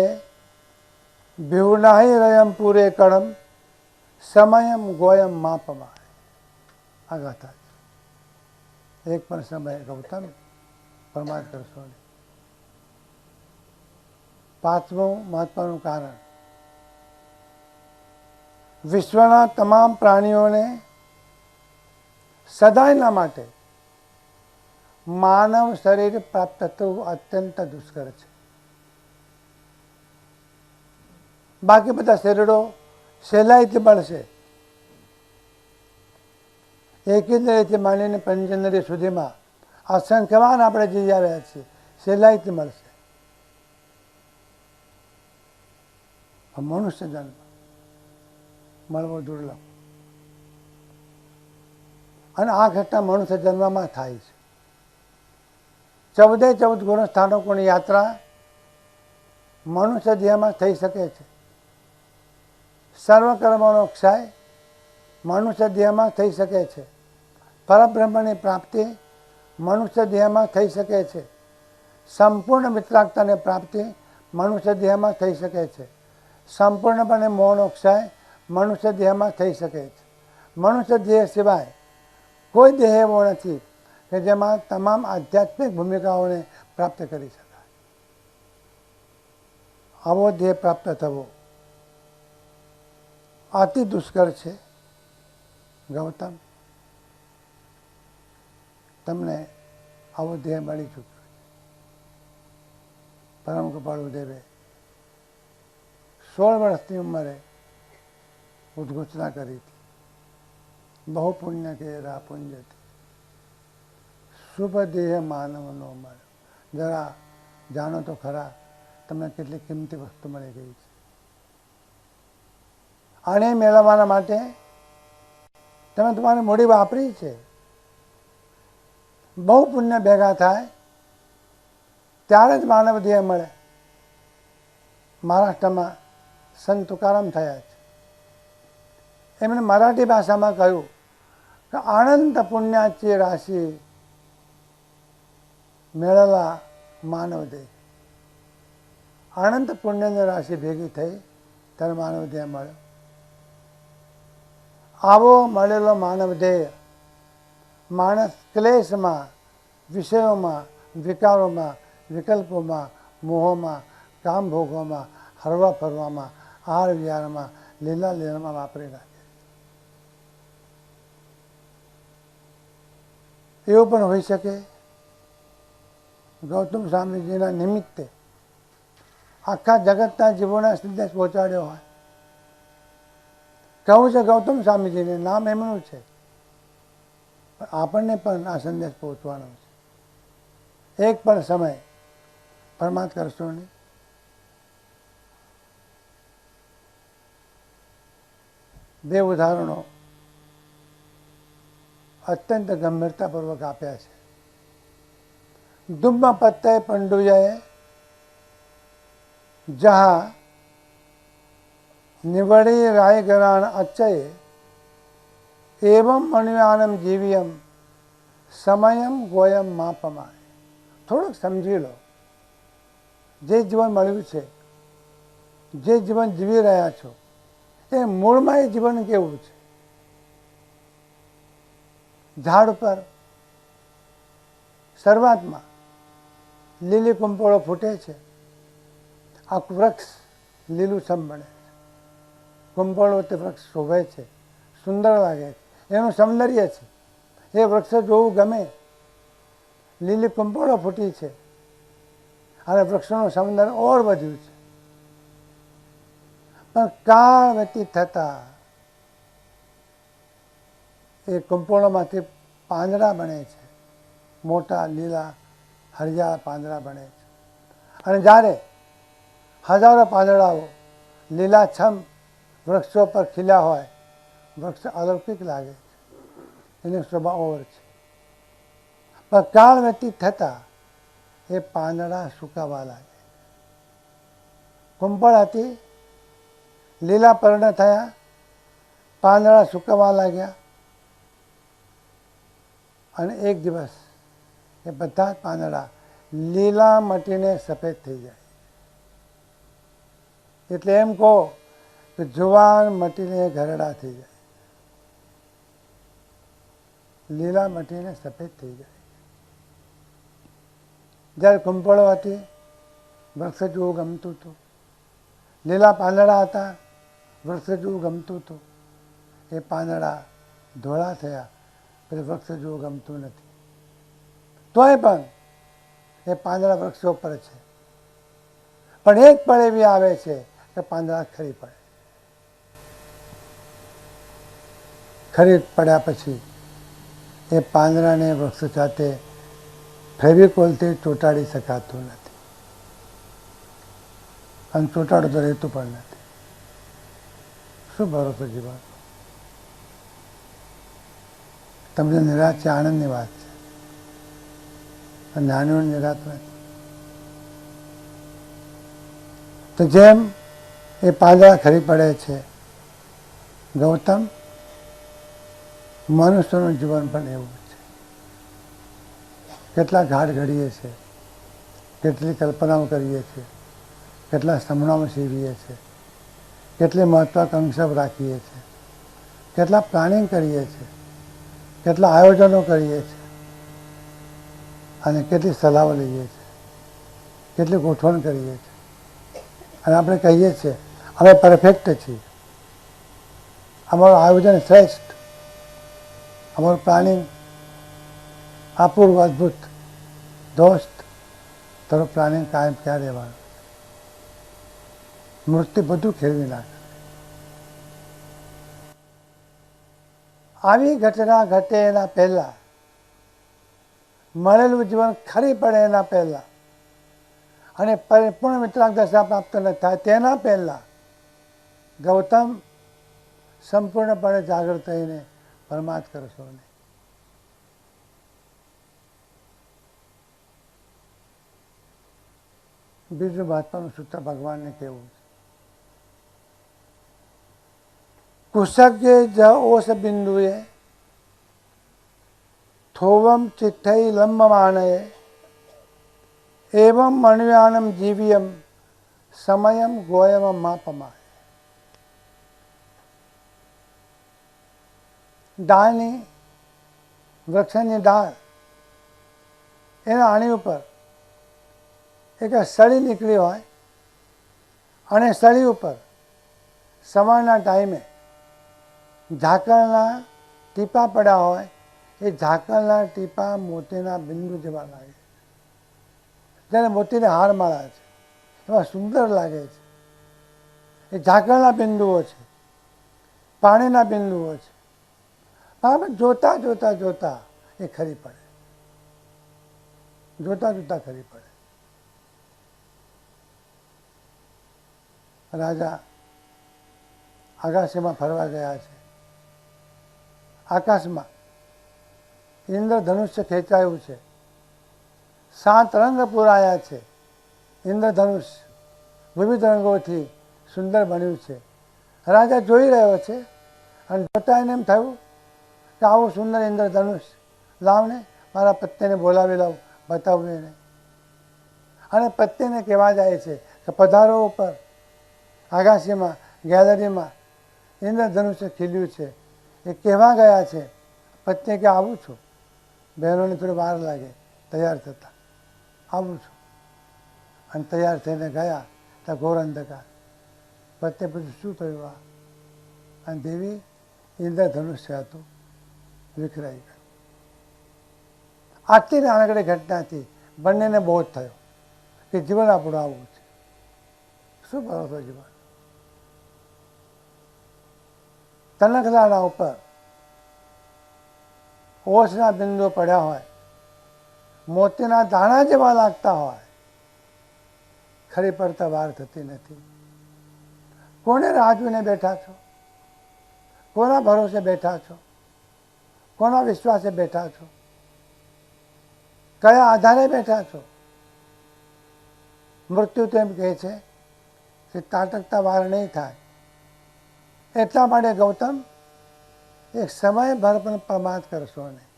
ભીવનાહી રયમ પૂરે કળમ સમયમ ગોયમ માપમાય. આ ગાથા છે. એક પણ સમય ગૌતમ પ્રમાદ કરશો નહીં. 5મું મહત્વનું કારણ, વિશ્વના તમામ પ્રાણીઓને સદાયના માટે માનવ શરીર પ્રાપ્ત થવું અત્યંત દુષ્કર છે. બાકી બધા શરીરો સહેલાઈથી મળશે. એકેન્દ્રિયથી માંડીને પંચેન્દ્રિય સુધીમાં અસંખ્યવાન આપણે જઈ આવ્યા છીએ, સહેલાઈથી મળશે. મનુષ્ય જન્મ મળવો દુર્લભ. અને આ ઘટના મનુષ્ય જન્મમાં થાય છે. 14 ગુણ સ્થાનકોની યાત્રા મનુષ્ય દેહમાં થઈ શકે છે. સર્વકર્મનો ક્ષય મનુષ્ય દેહમાં થઈ શકે છે. પરબ્રહ્મની પ્રાપ્તિ મનુષ્ય દેહમાં થઈ શકે છે. સંપૂર્ણ મિત્રાગતાની પ્રાપ્તિ મનુષ્ય દેહમાં થઈ શકે છે. સંપૂર્ણપણે મોહનો ક્ષય મનુષ્ય દેહમાં થઈ શકે છે. મનુષ્ય દેહ સિવાય કોઈ દેહ એવો નથી કે જેમાં તમામ આધ્યાત્મિક ભૂમિકાઓને પ્રાપ્ત કરી શકાય. આવો દેહ પ્રાપ્ત થવો અતિ દુષ્કર છે. ગૌતમ, તમને આવો દેહ મળી ચૂક્યો. પરમ કૃપાળુ દેવે 16 વર્ષની ઉંમરે ઉદ્ઘોષણા કરી હતી. બહુ પુણ્ય કેરા પુંજથી શુભ દેહ માનવનો મળ્યો. જરા જાણો તો ખરા તમને કેટલી કિંમતી વસ્તુ મળી ગઈ છે. આને મેળવવાના માટે તમે તમારી મૂડી વાપરી છે. બહુ પુણ્ય ભેગા થાય ત્યારે જ માનવ દેહ મળે. મહારાષ્ટ્રમાં સંત તુકારામ થયા છે. એમણે મરાઠી ભાષામાં કહ્યું કે અનંત પુણ્યાची રાશિ મેળવેલા માનવ દેહ. અનંત પુણ્યની રાશિ ભેગી થઈ ત્યારે માનવ દેહ મળ્યો. આવો મળેલો માનવ દેહ માણસ ક્લેશમાં, વિષયોમાં, વિકારોમાં, વિકલ્પોમાં, મોહોમાં, કામભોગોમાં, હરવા ફરવામાં, આહાર વિહારમાં, લીલા લીલામાં વાપરી નાખે. એવું પણ હોઈ શકે ગૌતમ સ્વામીજીના નિમિત્તે આખા જગતના જીવોને સંદેશ પહોંચાડ્યો હોય. કહું છે ગૌતમ સ્વામીજીને, નામ એમનું છે, આપણને પણ આ સંદેશ પહોંચવાનો છે. એક પણ સમય પરમાર્થ કરશો નહીં. બે ઉદાહરણો અત્યંત ગંભીરતાપૂર્વક આપ્યા છે. દુમ્મ પત્તે પંડુયે જહા નિવડી રાયગરાણ અચ્ચયે એવમ મણ્યાનમ જીવ્યમ સમયમ ગોયમ માપમાય. થોડુંક સમજી લો. જે જીવન મળ્યું છે, જે જીવન જીવી રહ્યા છો, એ મૂળમાં એ જીવન કેવું છે? ઝાડ પર શરૂઆતમાં લીલી કુંપળો ફૂટે છે. આખું વૃક્ષ લીલુંછમ બને છે. કુંપળો તે વૃક્ષ શોભે છે, સુંદર લાગે છે, એનું સૌંદર્ય છે. એ વૃક્ષ જોવું ગમે. લીલી કુંપળો ફૂટી છે અને વૃક્ષનું સૌંદર્ય ઓર વધ્યું છે. પણ કાળ વ્યતીત થતા એ કુંપળોમાંથી પાંદડા બને છે. મોટા લીલા હરિયાળા પાંદડા બને છે. અને જ્યારે હજારો પાંદડાઓ લીલાછમ વૃક્ષો પર ખીલ્યા હોય, વૃક્ષ અલૌકિક લાગે છે. એની શોભા ઓર છે. પણ કાળ વ્યતીત થતા એ પાંદડા સુકાવા લાગે. કુંપળ હતી, લીલા પર્ણ થયા, પાંદડા સુકાવા લાગ્યા અને એક દિવસ એ બધા જ પાંદડા લીલા મટીને સફેદ થઈ જાય. એટલે એમ કહો કે જુવાન મટીને ઘરડા થઈ જાય, લીલા મટીને સફેદ થઈ જાય. જ્યારે કુંપળો હતી, વૃક્ષ જેવું ગમતું હતું, લીલા પાંદડા હતા, વૃક્ષ જેવું ગમતું હતું. એ પાંદડા ધોળા થયા પછી વૃક્ષ જેવું ગમતું નથી. તોય પણ એ પાંદડા વૃક્ષો પર છે. પણ એક પળ એવી આવે છે કે પાંદડા ખરી પડે. ખરી પડ્યા પછી એ પાંદડાને વૃક્ષ સાથે ફેવિકોલથી ચોંટાડી શકાતું નથી અને ચોંટાડો તો રહેતું પણ નથી. શું ભરોસો જીવન? તમને નિરાશ છે, આનંદની વાત છે, અને જ્ઞાનીઓને નિરાશ નથી. તો જેમ એ પાંદડા ખરી પડે છે, ગૌતમ, મનુષ્યનું જીવન પણ એવું છે. કેટલા ઘાટ ઘડીએ છીએ, કેટલી કલ્પનાઓ કરીએ છીએ, કેટલા સપનાઓ સીવીએ છીએ, કેટલી મહત્વાકાંક્ષા રાખીએ છીએ, કેટલા પ્લાનિંગ કરીએ છીએ, કેટલા આયોજનો કરીએ છીએ, અને કેટલી સલાહો લઈએ છીએ, કેટલી ગોઠવણ કરીએ છીએ, અને આપણે કહીએ છીએ અમે પરફેક્ટ છીએ, અમારું આયોજન શ્રેષ્ઠ, અમારું પ્લાનિંગ અપૂર્વ અદ્ભુત. દોસ્ત, તારું પ્લાનિંગ કાયમ ક્યાં રહેવાનું? મૃત્યુ બધું ખેરવી નાખે. આવી ઘટના ઘટે એના પહેલા, મળેલું જીવન ખરી પડે એના પહેલા, અને પરિપૂર્ણ વિતરાગ દશા પ્રાપ્ત ન થાય તેના પહેલા ગૌતમ સંપૂર્ણપણે જાગૃત થઈને પરમાર્થ કરશો નહીં. બીજું મહત્વનું સૂત્ર ભગવાનને કેવું છે, કુશજ્ઞે જ ઓસ બિંદુએ થોવમ ચિત્થૈ લંબમાનયે એવમ મણવ્યાનમ જીવ્યમ સમયમ ગોયમ માપમાય. ડાળની, વૃક્ષની ડાળ, એના આણી ઉપર એક સળી નીકળી હોય, અને સળી ઉપર સવારના ટાઈમે ઝાકળના ટીપા પડ્યા હોય, એ ઝાકળના ટીપા મોતીના બિંદુ જેવા લાગે. જ્યારે મોતીને હાર માળા છે એવા સુંદર લાગે છે. એ ઝાકળના બિંદુઓ છે, પાણીના બિંદુઓ છે. પણ જોતા જોતા જોતા એ ખરી પડે, જોતા જોતા ખરી પડે. રાજા આકાશમાં ફરવા ગયા છે. આકાશમાં ઇન્દ્રધનુષ્ય ખેંચાયું છે, 7 રંગ પૂરાયા છે. ઇન્દ્રધનુષ વિવિધ રંગોથી સુંદર બન્યું છે. રાજા જોઈ રહ્યો છે, અને જોતા એને એમ થયું કે આવું સુંદર ઇન્દ્રધનુષ લાવને, મારા પત્નીને બોલાવી લાવું, બતાવું એને. અને પત્નીને કહેવા જાય છે કે પધારો ઉપર, આકાશીમાં ગેલેરીમાં ઇન્દ્રધનુષ્ય ખીલ્યું છે. એ કહેવા ગયા છે, પત્ની કે આવું છું. બહેનોને થોડી વાર લાગે તૈયાર થતા, આવું છું. અને તૈયાર થઈને ગયા ત્યાં ઘોર અંધકાર. પત્ની પછી શું થયું આ? અને દેવી ઇન્દ્રધનુષ્ય હતું, વિખરાઈ ગયું. આટલી નાનકડી ઘટનાથી બંનેને બોધ થયો કે જીવન આપણું આવું છે. શું ભરોસો જીવન? તનખલાના ઉપર ઓસના બિંદુ પડ્યા હોય, મોતીના દાણા જેવા લાગતા હોય, ખરી પડતા વાર થતી નથી. કોને રાહ જોઈને બેઠા છો? કોના ભરોસે બેઠા છો? કોના વિશ્વાસે બેઠા છો? કયા આધારે બેઠા છો? મૃત્યુ તો એમ કહે છે કે તાટકતા વાર નહીં થાય. એટલા માટે ગૌતમ, એક સમયભર પણ પ્રમાદ કરશો નહીં.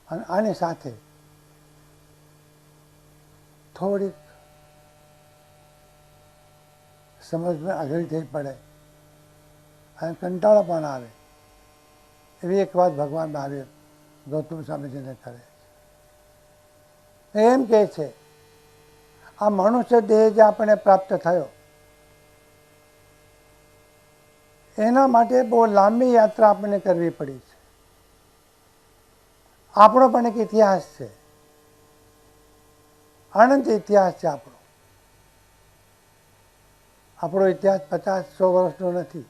અને આની સાથે થોડીક સમજમાં અઘરી થઈ પડે અને કંટાળો પણ આવે, એવી એક વાત ભગવાન મહાવીર ગૌતમ સ્વામીજીને કરે છે. એમ કહે છે, આ મનુષ્ય દેહ જે આપણને પ્રાપ્ત થયો, એના માટે બહુ લાંબી યાત્રા આપણને કરવી પડી છે. આપણો પણ એક ઇતિહાસ છે, અનંત ઇતિહાસ છે આપણો. આપણો ઇતિહાસ 50-100 વર્ષનો નથી,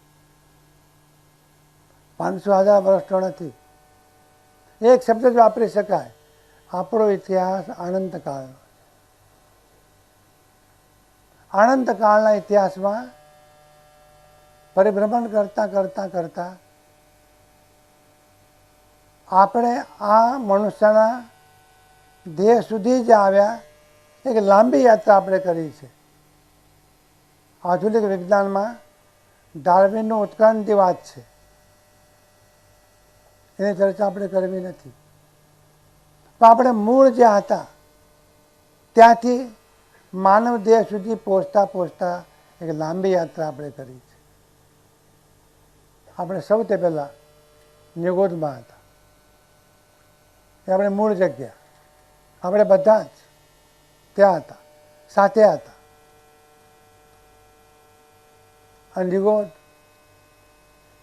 500,000 વર્ષનો નથી. એક શબ્દ જ વાપરી શકાય, આપણો ઇતિહાસ અનંતકાળનો. અનંતકાળના ઇતિહાસમાં પરિભ્રમણ કરતાં કરતાં કરતાં આપણે આ મનુષ્યના દેહ સુધી જ આવ્યા. એક લાંબી યાત્રા આપણે કરી છે. આધુનિક વિજ્ઞાનમાં ડાર્વિનનું ઉત્ક્રાંતિવાદ છે, એની ચર્ચા આપણે કરવી નથી. તો આપણે મૂળ જે હતા ત્યાંથી માનવ દેહ સુધી પહોંચતા પહોંચતા એક લાંબી યાત્રા આપણે કરી છે. આપણે સૌથી પહેલાં નિગોદમાં હતા. એ આપણે મૂળ જગ્યા, આપણે બધા જ ત્યાં હતા, સાથે હતા. અને નિગોદ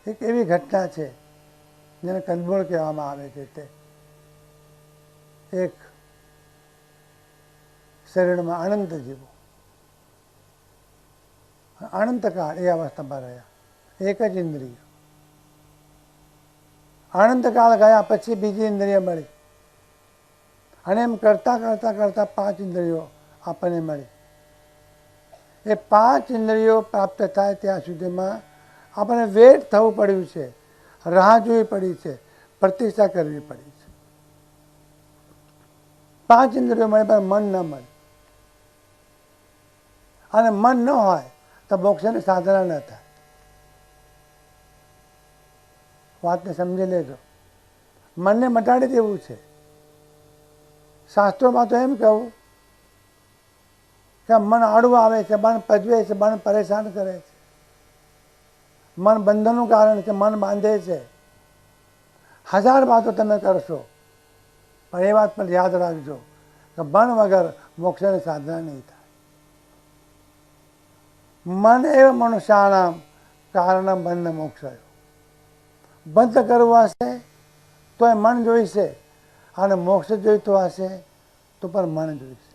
એક એવી ઘટના છે જેને કંદમૂળ કહેવામાં આવે છે. તે એક શરીરમાં અનંત જીવો અનંતકાળ એ અવસ્થામાં રહ્યા, એક જ ઇન્દ્રિય. અનંતકાળ ગયા પછી બીજી ઇન્દ્રિય મળી, અને એમ કરતાં કરતાં કરતાં 5 ઇન્દ્રિયો આપણને મળી. એ 5 ઇન્દ્રિયો પ્રાપ્ત થાય ત્યાં સુધીમાં આપણને વેટ થવું પડ્યું છે, રાહ જોવી પડી છે, પ્રતીક્ષા કરવી પડી છે. 5 ઇન્દ્રિયો મળે પણ મન ન મળે, અને મન ન હોય તો મોક્ષની સાધના ન થાય. વાતને સમજી લેજો. મનને મટાડી દેવું છે. શાસ્ત્રોમાં તો એમ કહું કે મન આડું આવે છે, મન પજવે છે, મન પરેશાન કરે છે, મન બંધનનું કારણ છે, મન બાંધે છે. 1000 વાતો તમે કરશો, પણ એ વાત પણ યાદ રાખજો કે મન વગર મોક્ષની સાધના નહીં થાય. મન એવ મનુષ્યાણામ કારણ બંધ મોક્ષાયો. બંધ કરવું હશે તો એ મન જોઈશે, અને મોક્ષ જોઈતો હશે તો પણ મન જોઈશે.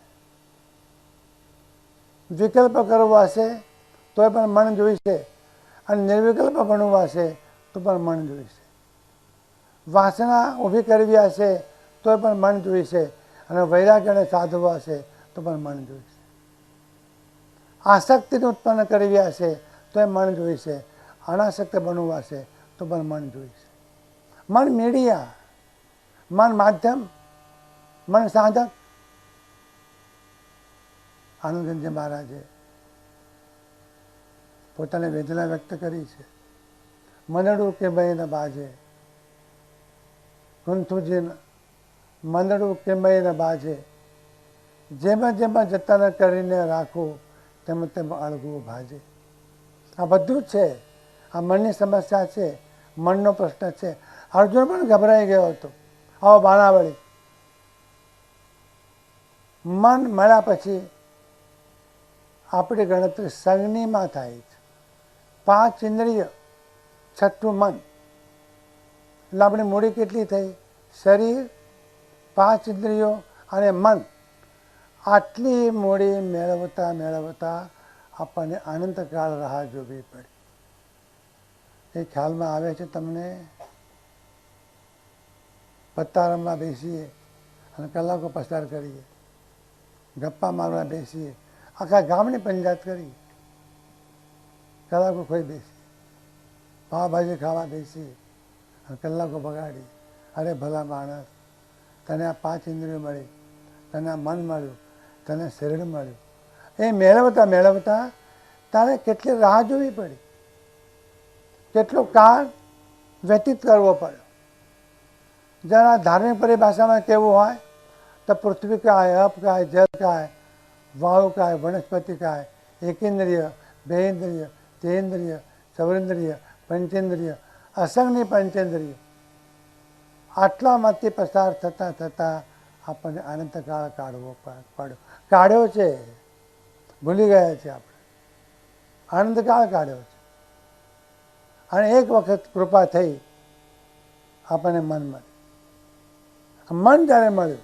વિકલ્પ કરવો હશે તો પણ મન જોઈશે, અને નિર્વિકલ્પ બનવું હશે તો પણ મન જોઈશે. વાસના ઊભી કરવી હશે તો પણ મન જોઈશે, અને વૈરાગ્યને સાધવો હશે તો પણ મન જોઈશે. આસક્તિને ઉત્પન્ન કરવી હશે તો એ મન જોઈશે, અનાસક્ત બનવું હશે તો પણ મન જોઈશે. મન મીડિયા, મન માધ્યમ, મન સાધક. આનંદજી મહારાજે પોતાની વેદના વ્યક્ત કરી છે. મનડું કે મય ન બાજે, કુંથુજી મનડું કે મય ન બાજે, જેમાં જેમાં જતન કરીને રાખવું તેમાં તેમાં અળગવું ભાજે. આ બધું જ છે. આ મનની સમસ્યા છે, મનનો પ્રશ્ન છે. અર્જુન પણ ગભરાઈ ગયો હતો. આવો બાણાવળી. મન મળ્યા પછી આપણી ગણતરી સંજ્ઞીમાં થાય છે. 5 ઇન્દ્રિય, 6ઠું મન. એટલે આપણી મૂડી કેટલી થઈ? શરીર, 5 ઇન્દ્રિયો અને મન. આટલી મૂડી મેળવતા મેળવતા આપણને અનંતકાળ રાહ જોવી પડી. એ ખ્યાલમાં આવે છે તમને? પત્તા રમવા બેસીએ અને કલાકો પસાર કરીએ, ગપ્પા મારવા બેસીએ, આખા ગામની પંચાયત કરીએ, કલાકો ખોઈ બેસીએ, પાવભાજી ખાવા બેસીએ અને કલાકો બગાડીએ. અરે ભલા માણસ, તને આ 5 ઇન્દ્રિયો મળી, તને આ મન મળ્યું, તને શરીર મળ્યું. એ મેળવતા મેળવતા તારે કેટલી રાહ જોવી પડી, કેટલો કાળ વ્યતીત કરવો પડ્યો. જરા ધાર્મિક પરિભાષામાં કેવું હોય તો પૃથ્વી કાય, અપ કાય, જલ કાય, વાયુ કાય, વનસ્પતિ કાય, એકેન્દ્રિય, બેન્દ્રિય, તેન્દ્રિય, ચૌરેન્દ્રિય, પંચેન્દ્રિય, અસંગની પંચેન્દ્રિય. આટલામાંથી પસાર થતાં થતાં આપણને અનંતકાળ કાઢવો પડ્યો. કાઢ્યો છે, ભૂલી ગયા છે આપણે. અનંતકાળ કાઢ્યો છે. અને એક વખત કૃપા થઈ, આપણને મન મળ્યું. મન જ્યારે મળ્યું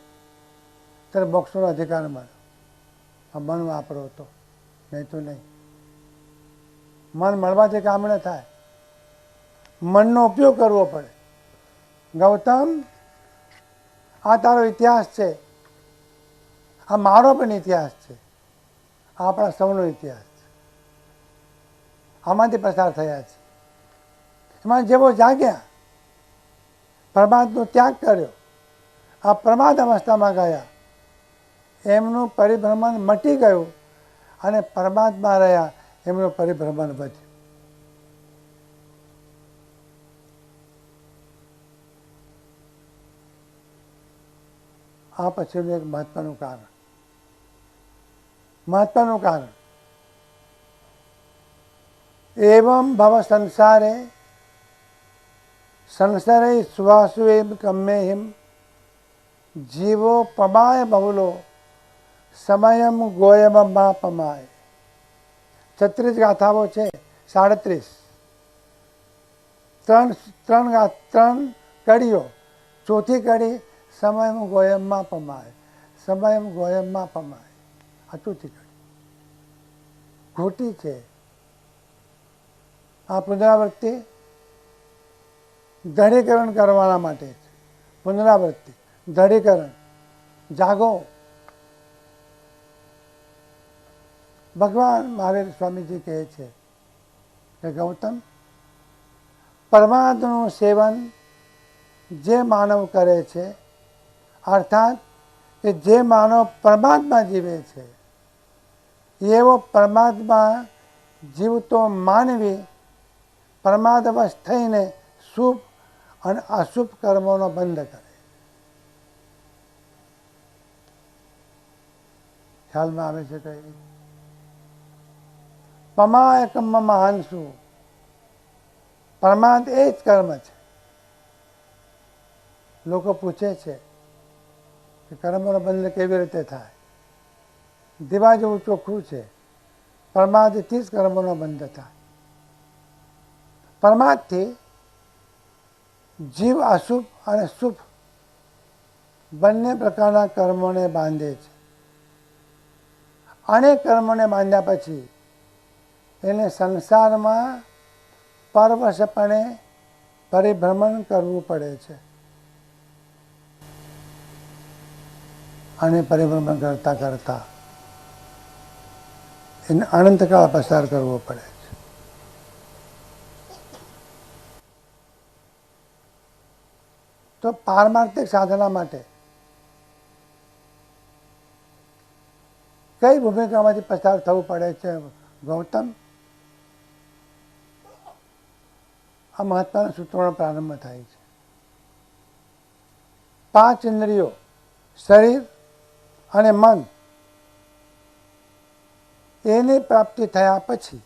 ત્યારે મોક્ષનો અધિકાર મળ્યો. આ મન વાપરો તો, નહીં તો નહીં. મન મળવાથી કામ ન થાય, મનનો ઉપયોગ કરવો પડે. ગૌતમ, આ તારો ઇતિહાસ છે, આ મારો પણ ઇતિહાસ છે. આપણા સૌનો ઇતિહાસ છે. આમાંથી પસાર થયા છે. એમાં જેવો જાગ્યા, પ્રમાદનો ત્યાગ કર્યો, આ પ્રમાદ અવસ્થામાં ગયા, એમનું પરિભ્રમણ મટી ગયું અને પરમાત્મા રહ્યા, એમનું પરિભ્રમણ વધ્યું. આ પછીનું એક મહત્વનું કારણ એવમ ભવ સંસારે સુવાસુ એમ કમ્મે હિમ જીવો પમાય બહુલો સમયમ ગોયમ મા પમાય. 36 ગાથાઓ છે, 37. ત્રણ કડીઓ. ચોથી કડી સમયમ ગોયમમાં પમાય, સમયમ ગોયમમાં પમાય. આ ચોથી કડી ખોટી છે. આ પુનરાવૃત્તિ દઢીકરણ કરવાના માટે છે. પુનરાવૃત્તિ, દઢીકરણ, જાગો. ભગવાન મહાવીર સ્વામીજી કહે છે કે ગૌતમ, પરમાત્માનું સેવન જે માનવ કરે છે, અર્થાત કે જે માનવ પરમાત્મા જીવે છે, એવો પરમાત્મા જીવતો માનવી પરમાદવશ થઈને શુભ અને અશુભ કર્મોનો બંધ કરે. ખ્યાલમાં આવે છે કઈ? પમાય કર્મ મહાનસુ. પરમાદ એ જ કર્મ છે. લોકો પૂછે છે કે કર્મનો બંધ કેવી રીતે થાય? દીવા જેવું ચોખ્ખું છે, પરમાદથી જ કર્મનો બંધ થાય. પરમાદથી જીવ અશુભ અને શુભ બંને પ્રકારના કર્મોને બાંધે છે. અનેક કર્મોને બાંધ્યા પછી એને સંસારમાં પરવશપણે પરિભ્રમણ કરવું પડે છે. અને પરિભ્રમણ કરતા કરતા એને અનંતકાળ પસાર કરવો પડે છે. તો પારમાર્થિક સાધના માટે કઈ ભૂમિકામાંથી પસાર થવું પડે છે ગૌતમ? આ મહત્વના સૂત્રોનો પ્રારંભ થાય છે. 5 ઇન્દ્રિયો, શરીર અને મન, એની પ્રાપ્તિ થયા પછી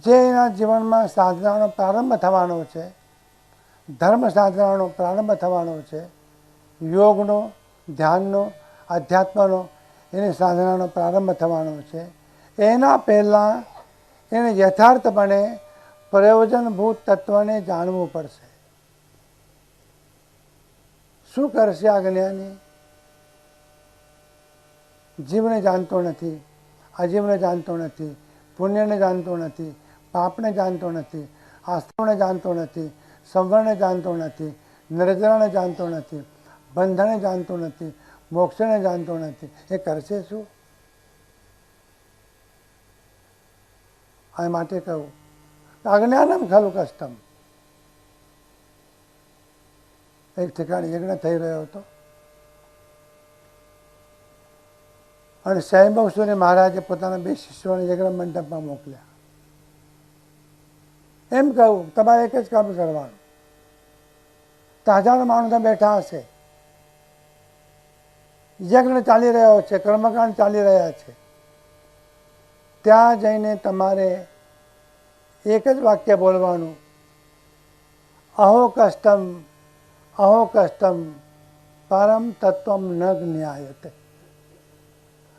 જે એના જીવનમાં સાધનાનો પ્રારંભ થવાનો છે, ધર્મ સાધનાનો પ્રારંભ થવાનો છે, યોગનો, ધ્યાનનો, અધ્યાત્મનો, એની સાધનાનો પ્રારંભ થવાનો છે, એના પહેલાં એને યથાર્થપણે પ્રયોજનભૂત તત્વને જાણવું પડશે. શું કરશે આ જ્ઞાની? જીવને જાણતો નથી, અજીવને જાણતો નથી, પુણ્યને જાણતો નથી, પાપને જાણતો નથી, આશ્રમને જાણતો નથી, સંવરને જાણતો નથી, નિર્જરાને જાણતો નથી, બંધને જાણતો નથી, મોક્ષને જાણતો નથી. એ કરશે શું? આ માટે કહું, અજ્ઞાનમ ખલુ કષ્ટમ. એક ઠેકાણે યજ્ઞ થઈ રહ્યો હતો અને સ્વયંભૂ સૂર્ય મહારાજે પોતાના 2 શિષ્યોને યજ્ઞ મંડપમાં મોકલ્યા. એમ કહું, તમારે એક જ કામ કરવાનું. 1000 માણસો બેઠા હશે, યજ્ઞ ચાલી રહ્યો છે, કર્મકાંડ ચાલી રહ્યા છે, ત્યાં જઈને તમારે એક જ વાક્ય બોલવાનું, અહો કષ્ટમ અહો કષ્ટમ પરમ તત્વમ ન જ્ઞાયતે.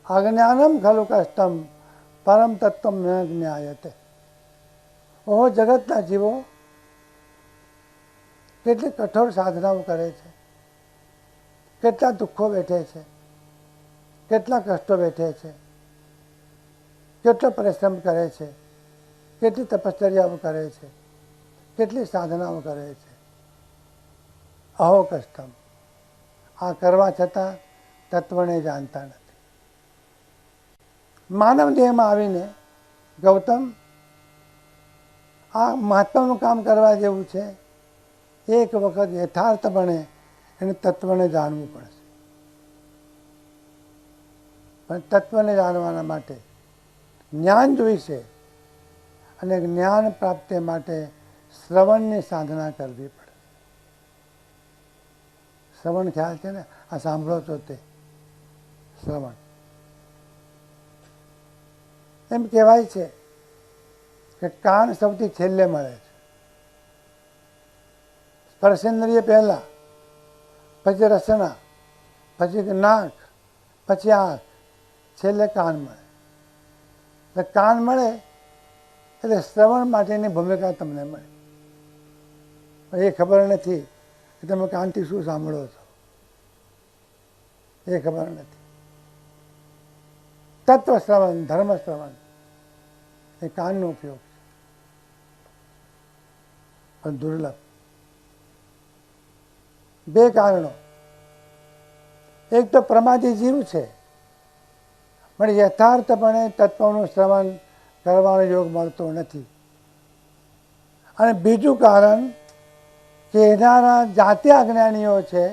અજ્ઞાનમ ખલુ કષ્ટમ પરમ તત્વમ ન જ્ઞાયતે. ઓહો જગતના જીવો, કેટલી કઠોર સાધનાઓ કરે છે, કેટલા દુઃખો વેઠે છે, કેટલા કષ્ટો વેઠે છે, કેટલો પરિશ્રમ કરે છે, કેટલી તપશ્ચર્યાઓ કરે છે, કેટલી સાધનાઓ કરે છે. અહો કષ્ટમ. આ કરવા છતાં તત્વને જાણતા નથી. માનવ દેહમાં આવીને ગૌતમ આ મહત્વનું કામ કરવા જેવું છે. એક વખત યથાર્થપણે એને તત્વને જાણવું પડશે. પણ તત્વને જાણવાના માટે જ્ઞાન જોઈશે અને જ્ઞાન પ્રાપ્તિ માટે શ્રવણની સાધના કરવી પડે. શ્રવણ ખ્યાલ છે ને, આ સાંભળો છો તે શ્રવણ. એમ કહેવાય છે કે કાન સૌથી છેલ્લે મળે છે. સ્પર્શેન્દ્રિય પહેલા, પછી રસના, પછી નાક, પછી આંખ, છેલ્લે કાન મળે. એટલે કાન મળે એટલે શ્રવણ માટેની ભૂમિકા તમને મળે. એ ખબર નથી કે તમે કાનથી શું સાંભળો છો, એ ખબર નથી. તત્વ શ્રવણ, ધર્મ શ્રવણ એ કાનનો ઉપયોગ છે, પણ દુર્લભ. બે કારણો. એક તો પ્રમાદી જીવ છે, પણ યથાર્થપણે તત્વનું શ્રવણ કરવાનો યોગ મળતો નથી. અને બીજું કારણ કે એનારા જાતિ અજ્ઞાનીઓ છે,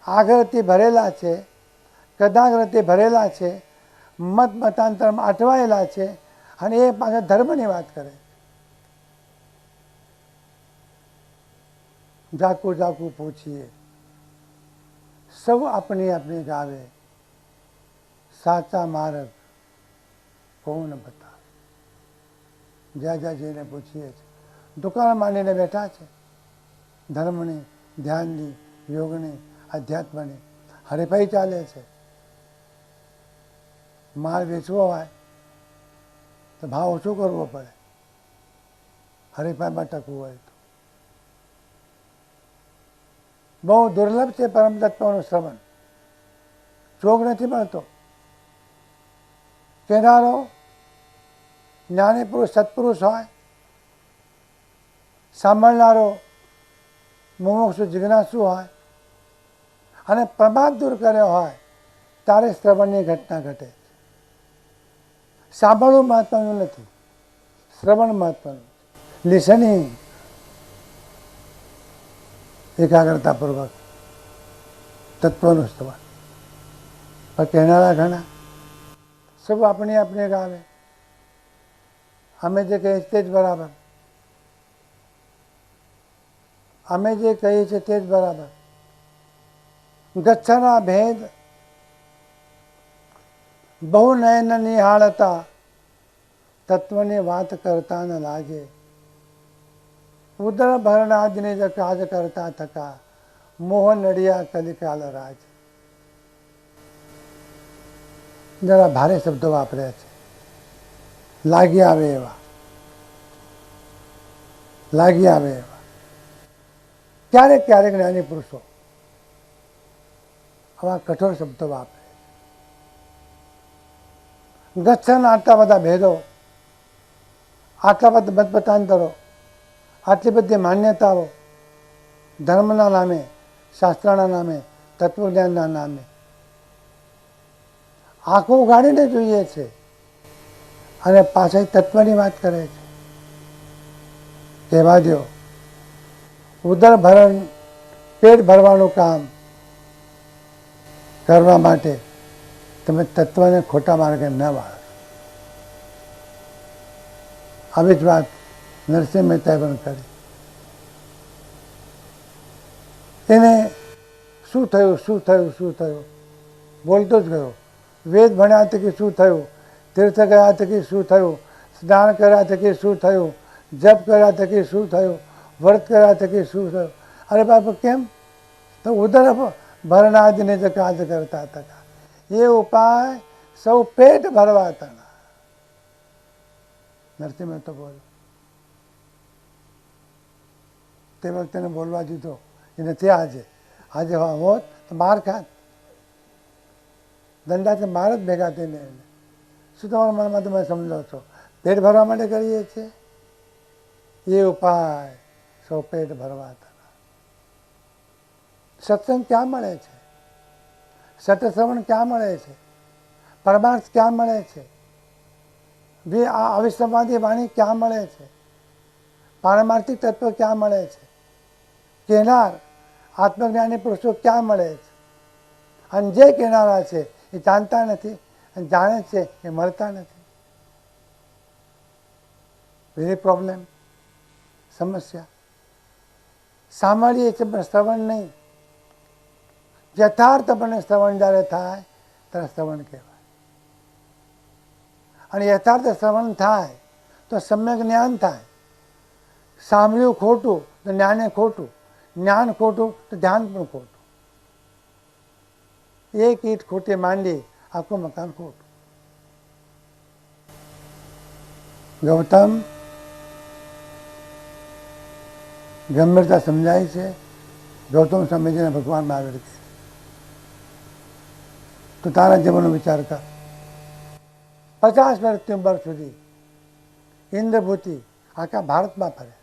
આગળથી ભરેલા છે, કદાગ્રથી ભરેલા છે, મત મતાંતરમાં અટવાયેલા છે, અને એ પાછા ધર્મની વાત કરે. જાકુ જાકુ પૂછીએ, સૌ આપણી આપણી ગાવે, સાચા માર્ગ કોણ બતા. જ્યાં જ્યાં જઈને પૂછીએ છીએ, દુકાન માંડીને બેઠા છે. ધર્મની, ધ્યાનની, યોગની, અધ્યાત્મની હરીફાઈ ચાલે છે. માલ વેચવો હોય તો ભાવ ઓછો કરવો પડે, હરીફાઈમાં ટકવું હોય તો. બહુ દુર્લભ છે પરમ તત્વનું શ્રવણ. જોગ નથી મળતો. કેનારો જ્ઞાની પુરુષ, સત્પુરુષ હોય, સાંભળનારો મુમુક્ષુ જિજ્ઞાસુ હોય અને પ્રમાદ દૂર કર્યો હોય ત્યારે શ્રવણની ઘટના ઘટે. સાંભળવું મહત્વનું નથી, શ્રવણ મહત્વનું. લિસનિંગ, એકાગ્રતાપૂર્વક તત્વનું શ્રવણ. પણ કહેનારા ઘણા, સૌ આપણી આપણી ગાવે, અમે જે કહીએ તે જ બરાબર, અમે જે કહીએ છીએ તે જ બરાબર. ગચ્છના ભેદ બહુ નયન નિહાળતા, તત્વની વાત કરતા ન લાગે. ઉદર ભરણાજને જ કાજ કરતા થકા, મોહ નડિયા કલિકાલ રાજ. જરા ભારે શબ્દો વાપર્યા છે. લાગી આવે એવા, લાગી આવે એવા. ક્યારેક ક્યારેક જ્ઞાની પુરુષો આવા કઠોર શબ્દો વાપરે. ગચ્છના આટલા બધા ભેદો, આટલા બધા મતમતાંતરો, આટલી બધી માન્યતાઓ, ધર્મના નામે, શાસ્ત્રના નામે, તત્વજ્ઞાનના નામે આંખો ઉગાડીને જોઈએ છે અને પાછળ તત્વની વાત કરે છે. કહેવા દો, ઉદર ભરણ, પેટ ભરવાનું કામ કરવા માટે તમે તત્વને ખોટા માર્ગે ન વાળો. આવી જ વાત નરસિંહ મહેતાએ પણ કરી. એને શું થયું, શું થયું, શું થયું બોલતો જ ગયો. વેદ ભણ્યા થકી શું થયું, તીર્થ ગયા થકી શું થયું, સ્નાન કર્યા થકી શું થયું, જપ કર્યા થકી શું થયું, વ્રત કર્યા થકી શું થયું. અરે બાપુ કેમ? તો ઉદર ભરણાદિને જ કાજ કરતા હતા. એ ઉપાય સૌ પેટ ભરવા હતા. નરસિંહ મહેતા બોલ્યો. તે વખતે એને બોલવા દીધો એ નથી. આજે આજે હોત તો માર ખાત, દંડાથી માર જ ભેગા થઈને. શું તમારા મનમાં તમે સમજો છો? પેટ ભરવા માટે કરીએ છીએ. એ ઉપાય સૌ પેટ ભરવા હતા. સત્સંગ ક્યાં મળે છે? સત્સંગ ક્યાં મળે છે? પરમાર્થ ક્યાં મળે છે? આ અવિસંવાદી વાણી ક્યાં મળે છે? પારમાર્થિક તત્વ ક્યાં મળે છે? કેનાર આત્મજ્ઞાની પુરુષો ક્યાં મળે છે? અને જે કેનારા છે એ જાણતા નથી અને જાણે છે એ મળતા નથી. વેરી પ્રોબ્લેમ, સમસ્યા. સાંભળીએ છીએ પણ શ્રવણ નહીં. યથાર્થપણે શ્રવણ જ્યારે થાય ત્યારે શ્રવણ કહેવાય. અને યથાર્થ શ્રવણ થાય તો સમ્યક જ્ઞાન થાય. સાંભળ્યું ખોટું તો જ્ઞાને ખોટું, જ્ઞાન ખોટું તો ધ્યાન પણ ખોટું. એક ઈંટ ખોટી માંડી આખું મકાન ખોટું. ગૌતમ, ગંભીરતા સમજાય છે. ગૌતમ સ્વામીજીને ભગવાન મહાવીર કહે તો તારા જીવનનો વિચાર કર. 50 વર્ષની ઉંમર સુધી ઇન્દ્રભૂતિ આખા ભારતમાં ફરે,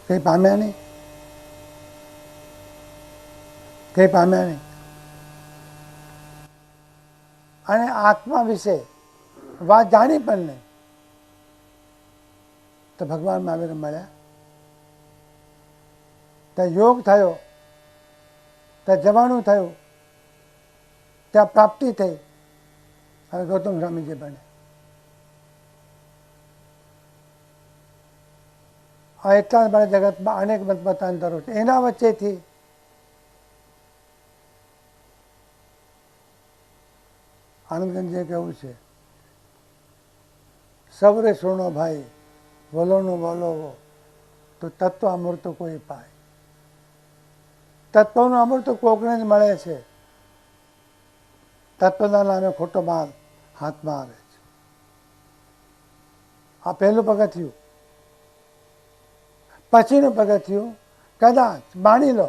કંઈ પામ્યા નહીં, કંઈ પામ્યા નહીં. અને આત્મા વિશે વાત જાણી પણ નહીં. તો ભગવાન મહાવીર મળ્યા, ત્યાં યોગ થયો, ત્યાં જવાનું થયું, ત્યાં પ્રાપ્તિ થઈ અને ગૌતમ સ્વામીજી બને. આ એટલા બધા જગતમાં અનેક મતમતાંતરો છે. એના વચ્ચેથી આનંદગંજે કહેવું છે, સવરે સુણો ભાઈ વલોનું વલોવો તો તત્વ અમૃત કોઈ પાય. તત્વનું અમૃત કોકને જ મળે છે. તત્વના નામે ખોટો માલ હાથમાં આવે છે. આ પહેલું પગથિયું. પછીનું પગથિયું કદાચ માની લો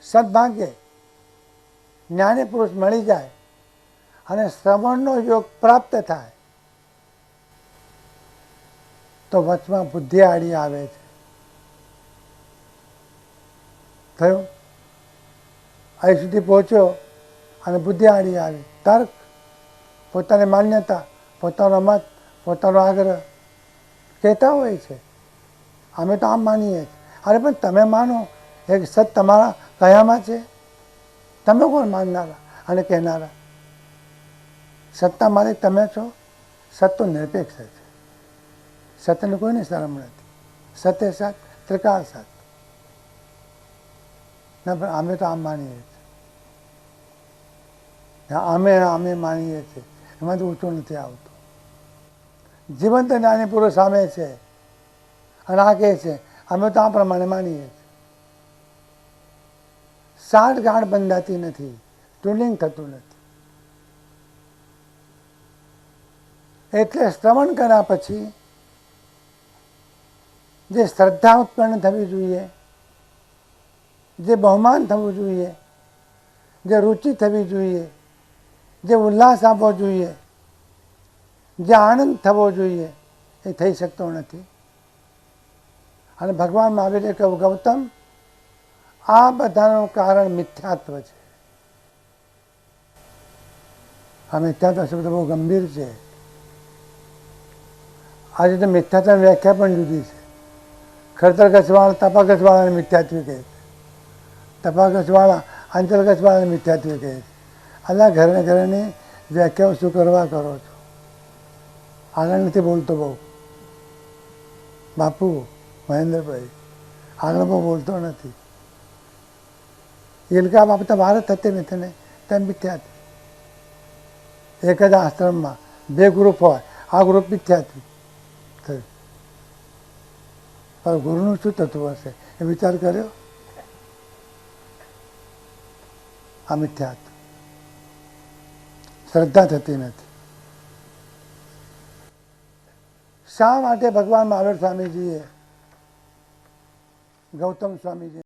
સદભાગ્યે જ્ઞાની પુરુષ મળી જાય અને શ્રવણનો યોગ પ્રાપ્ત થાય તો વચમાં બુદ્ધિ આડી આવે છે. થયું? અહીં સુધી પહોંચ્યો અને બુદ્ધિ આડી આવી. તર્ક, પોતાની માન્યતા, પોતાનો મત, પોતાનો આગ્રહ કહેતા હોય છે, અમે તો આમ માનીએ છીએ. અરે પણ તમે માનો, એક સત તમારા કયામાં છે. તમે કોણ માનનારા અને કહેનારા? સત્તા માલિક તમે છો. સત તો નિરપેક્ષ છે. સત્યને કોઈની શરમ નથી. સત્ય સત, ત્રિકાળ સત. ના પણ અમે તો આમ માનીએ છીએ, અમે માનીએ છીએ, એમાંથી ઊંચો નથી આવતો. જીવંત જ્ઞાની પુરુષ સામે છે અને આ કહે છે અમે તો આ પ્રમાણે માનીએ છીએ. સાઠ ગાંઠ બંધાતી નથી, ટ્યુનિંગ થતું નથી. એટલે શ્રવણ કર્યા પછી જે શ્રદ્ધા ઉત્પન્ન થવી જોઈએ, જે બહુમાન થવું જોઈએ, જે રુચિ થવી જોઈએ, જે ઉલ્લાસ આપવો જોઈએ, જે આનંદ થવો જોઈએ, એ થઈ શકતો નથી. અને ભગવાન મહાવીરે કહ્યું, ગૌતમ, આ બધાનું કારણ મિથ્યાત્વ છે. આ મિથ્યાત્વ શબ્દ બહુ ગંભીર છે. આજે તો મિથ્યાત્વની વ્યાખ્યા પણ જુદી છે. ખડતર ગસવાળા તપાગસવાળાને મિથ્યાત્વી કહે છે, તપાગસવાળા અંચલગસવાળાને મિથ્યાત્વી કહે છે. અલા ઘરે ઘરેની વ્યાખ્યાઓ શું કરવા કરો છો? આગળ નથી બોલતો બહુ બાપુ મહેન્દ્રભાઈ, આગળ બહુ બોલતો નથી. ઇલકા બાબતે વાત થતી નથી ને તેમ મિથ્યાત્વી. એક જ આશ્રમમાં બે ગ્રુપ હોય, આ ગ્રુપ મિથ્યાત્વી થયું. પણ ગુરુનું શું થતું હશે એ વિચાર કર્યો? આ મિથ્યાત્વ. શ્રદ્ધા થતી નથી. શા માટે ભગવાન મહાવીર સ્વામીજીએ ગૌતમ સ્વામીજી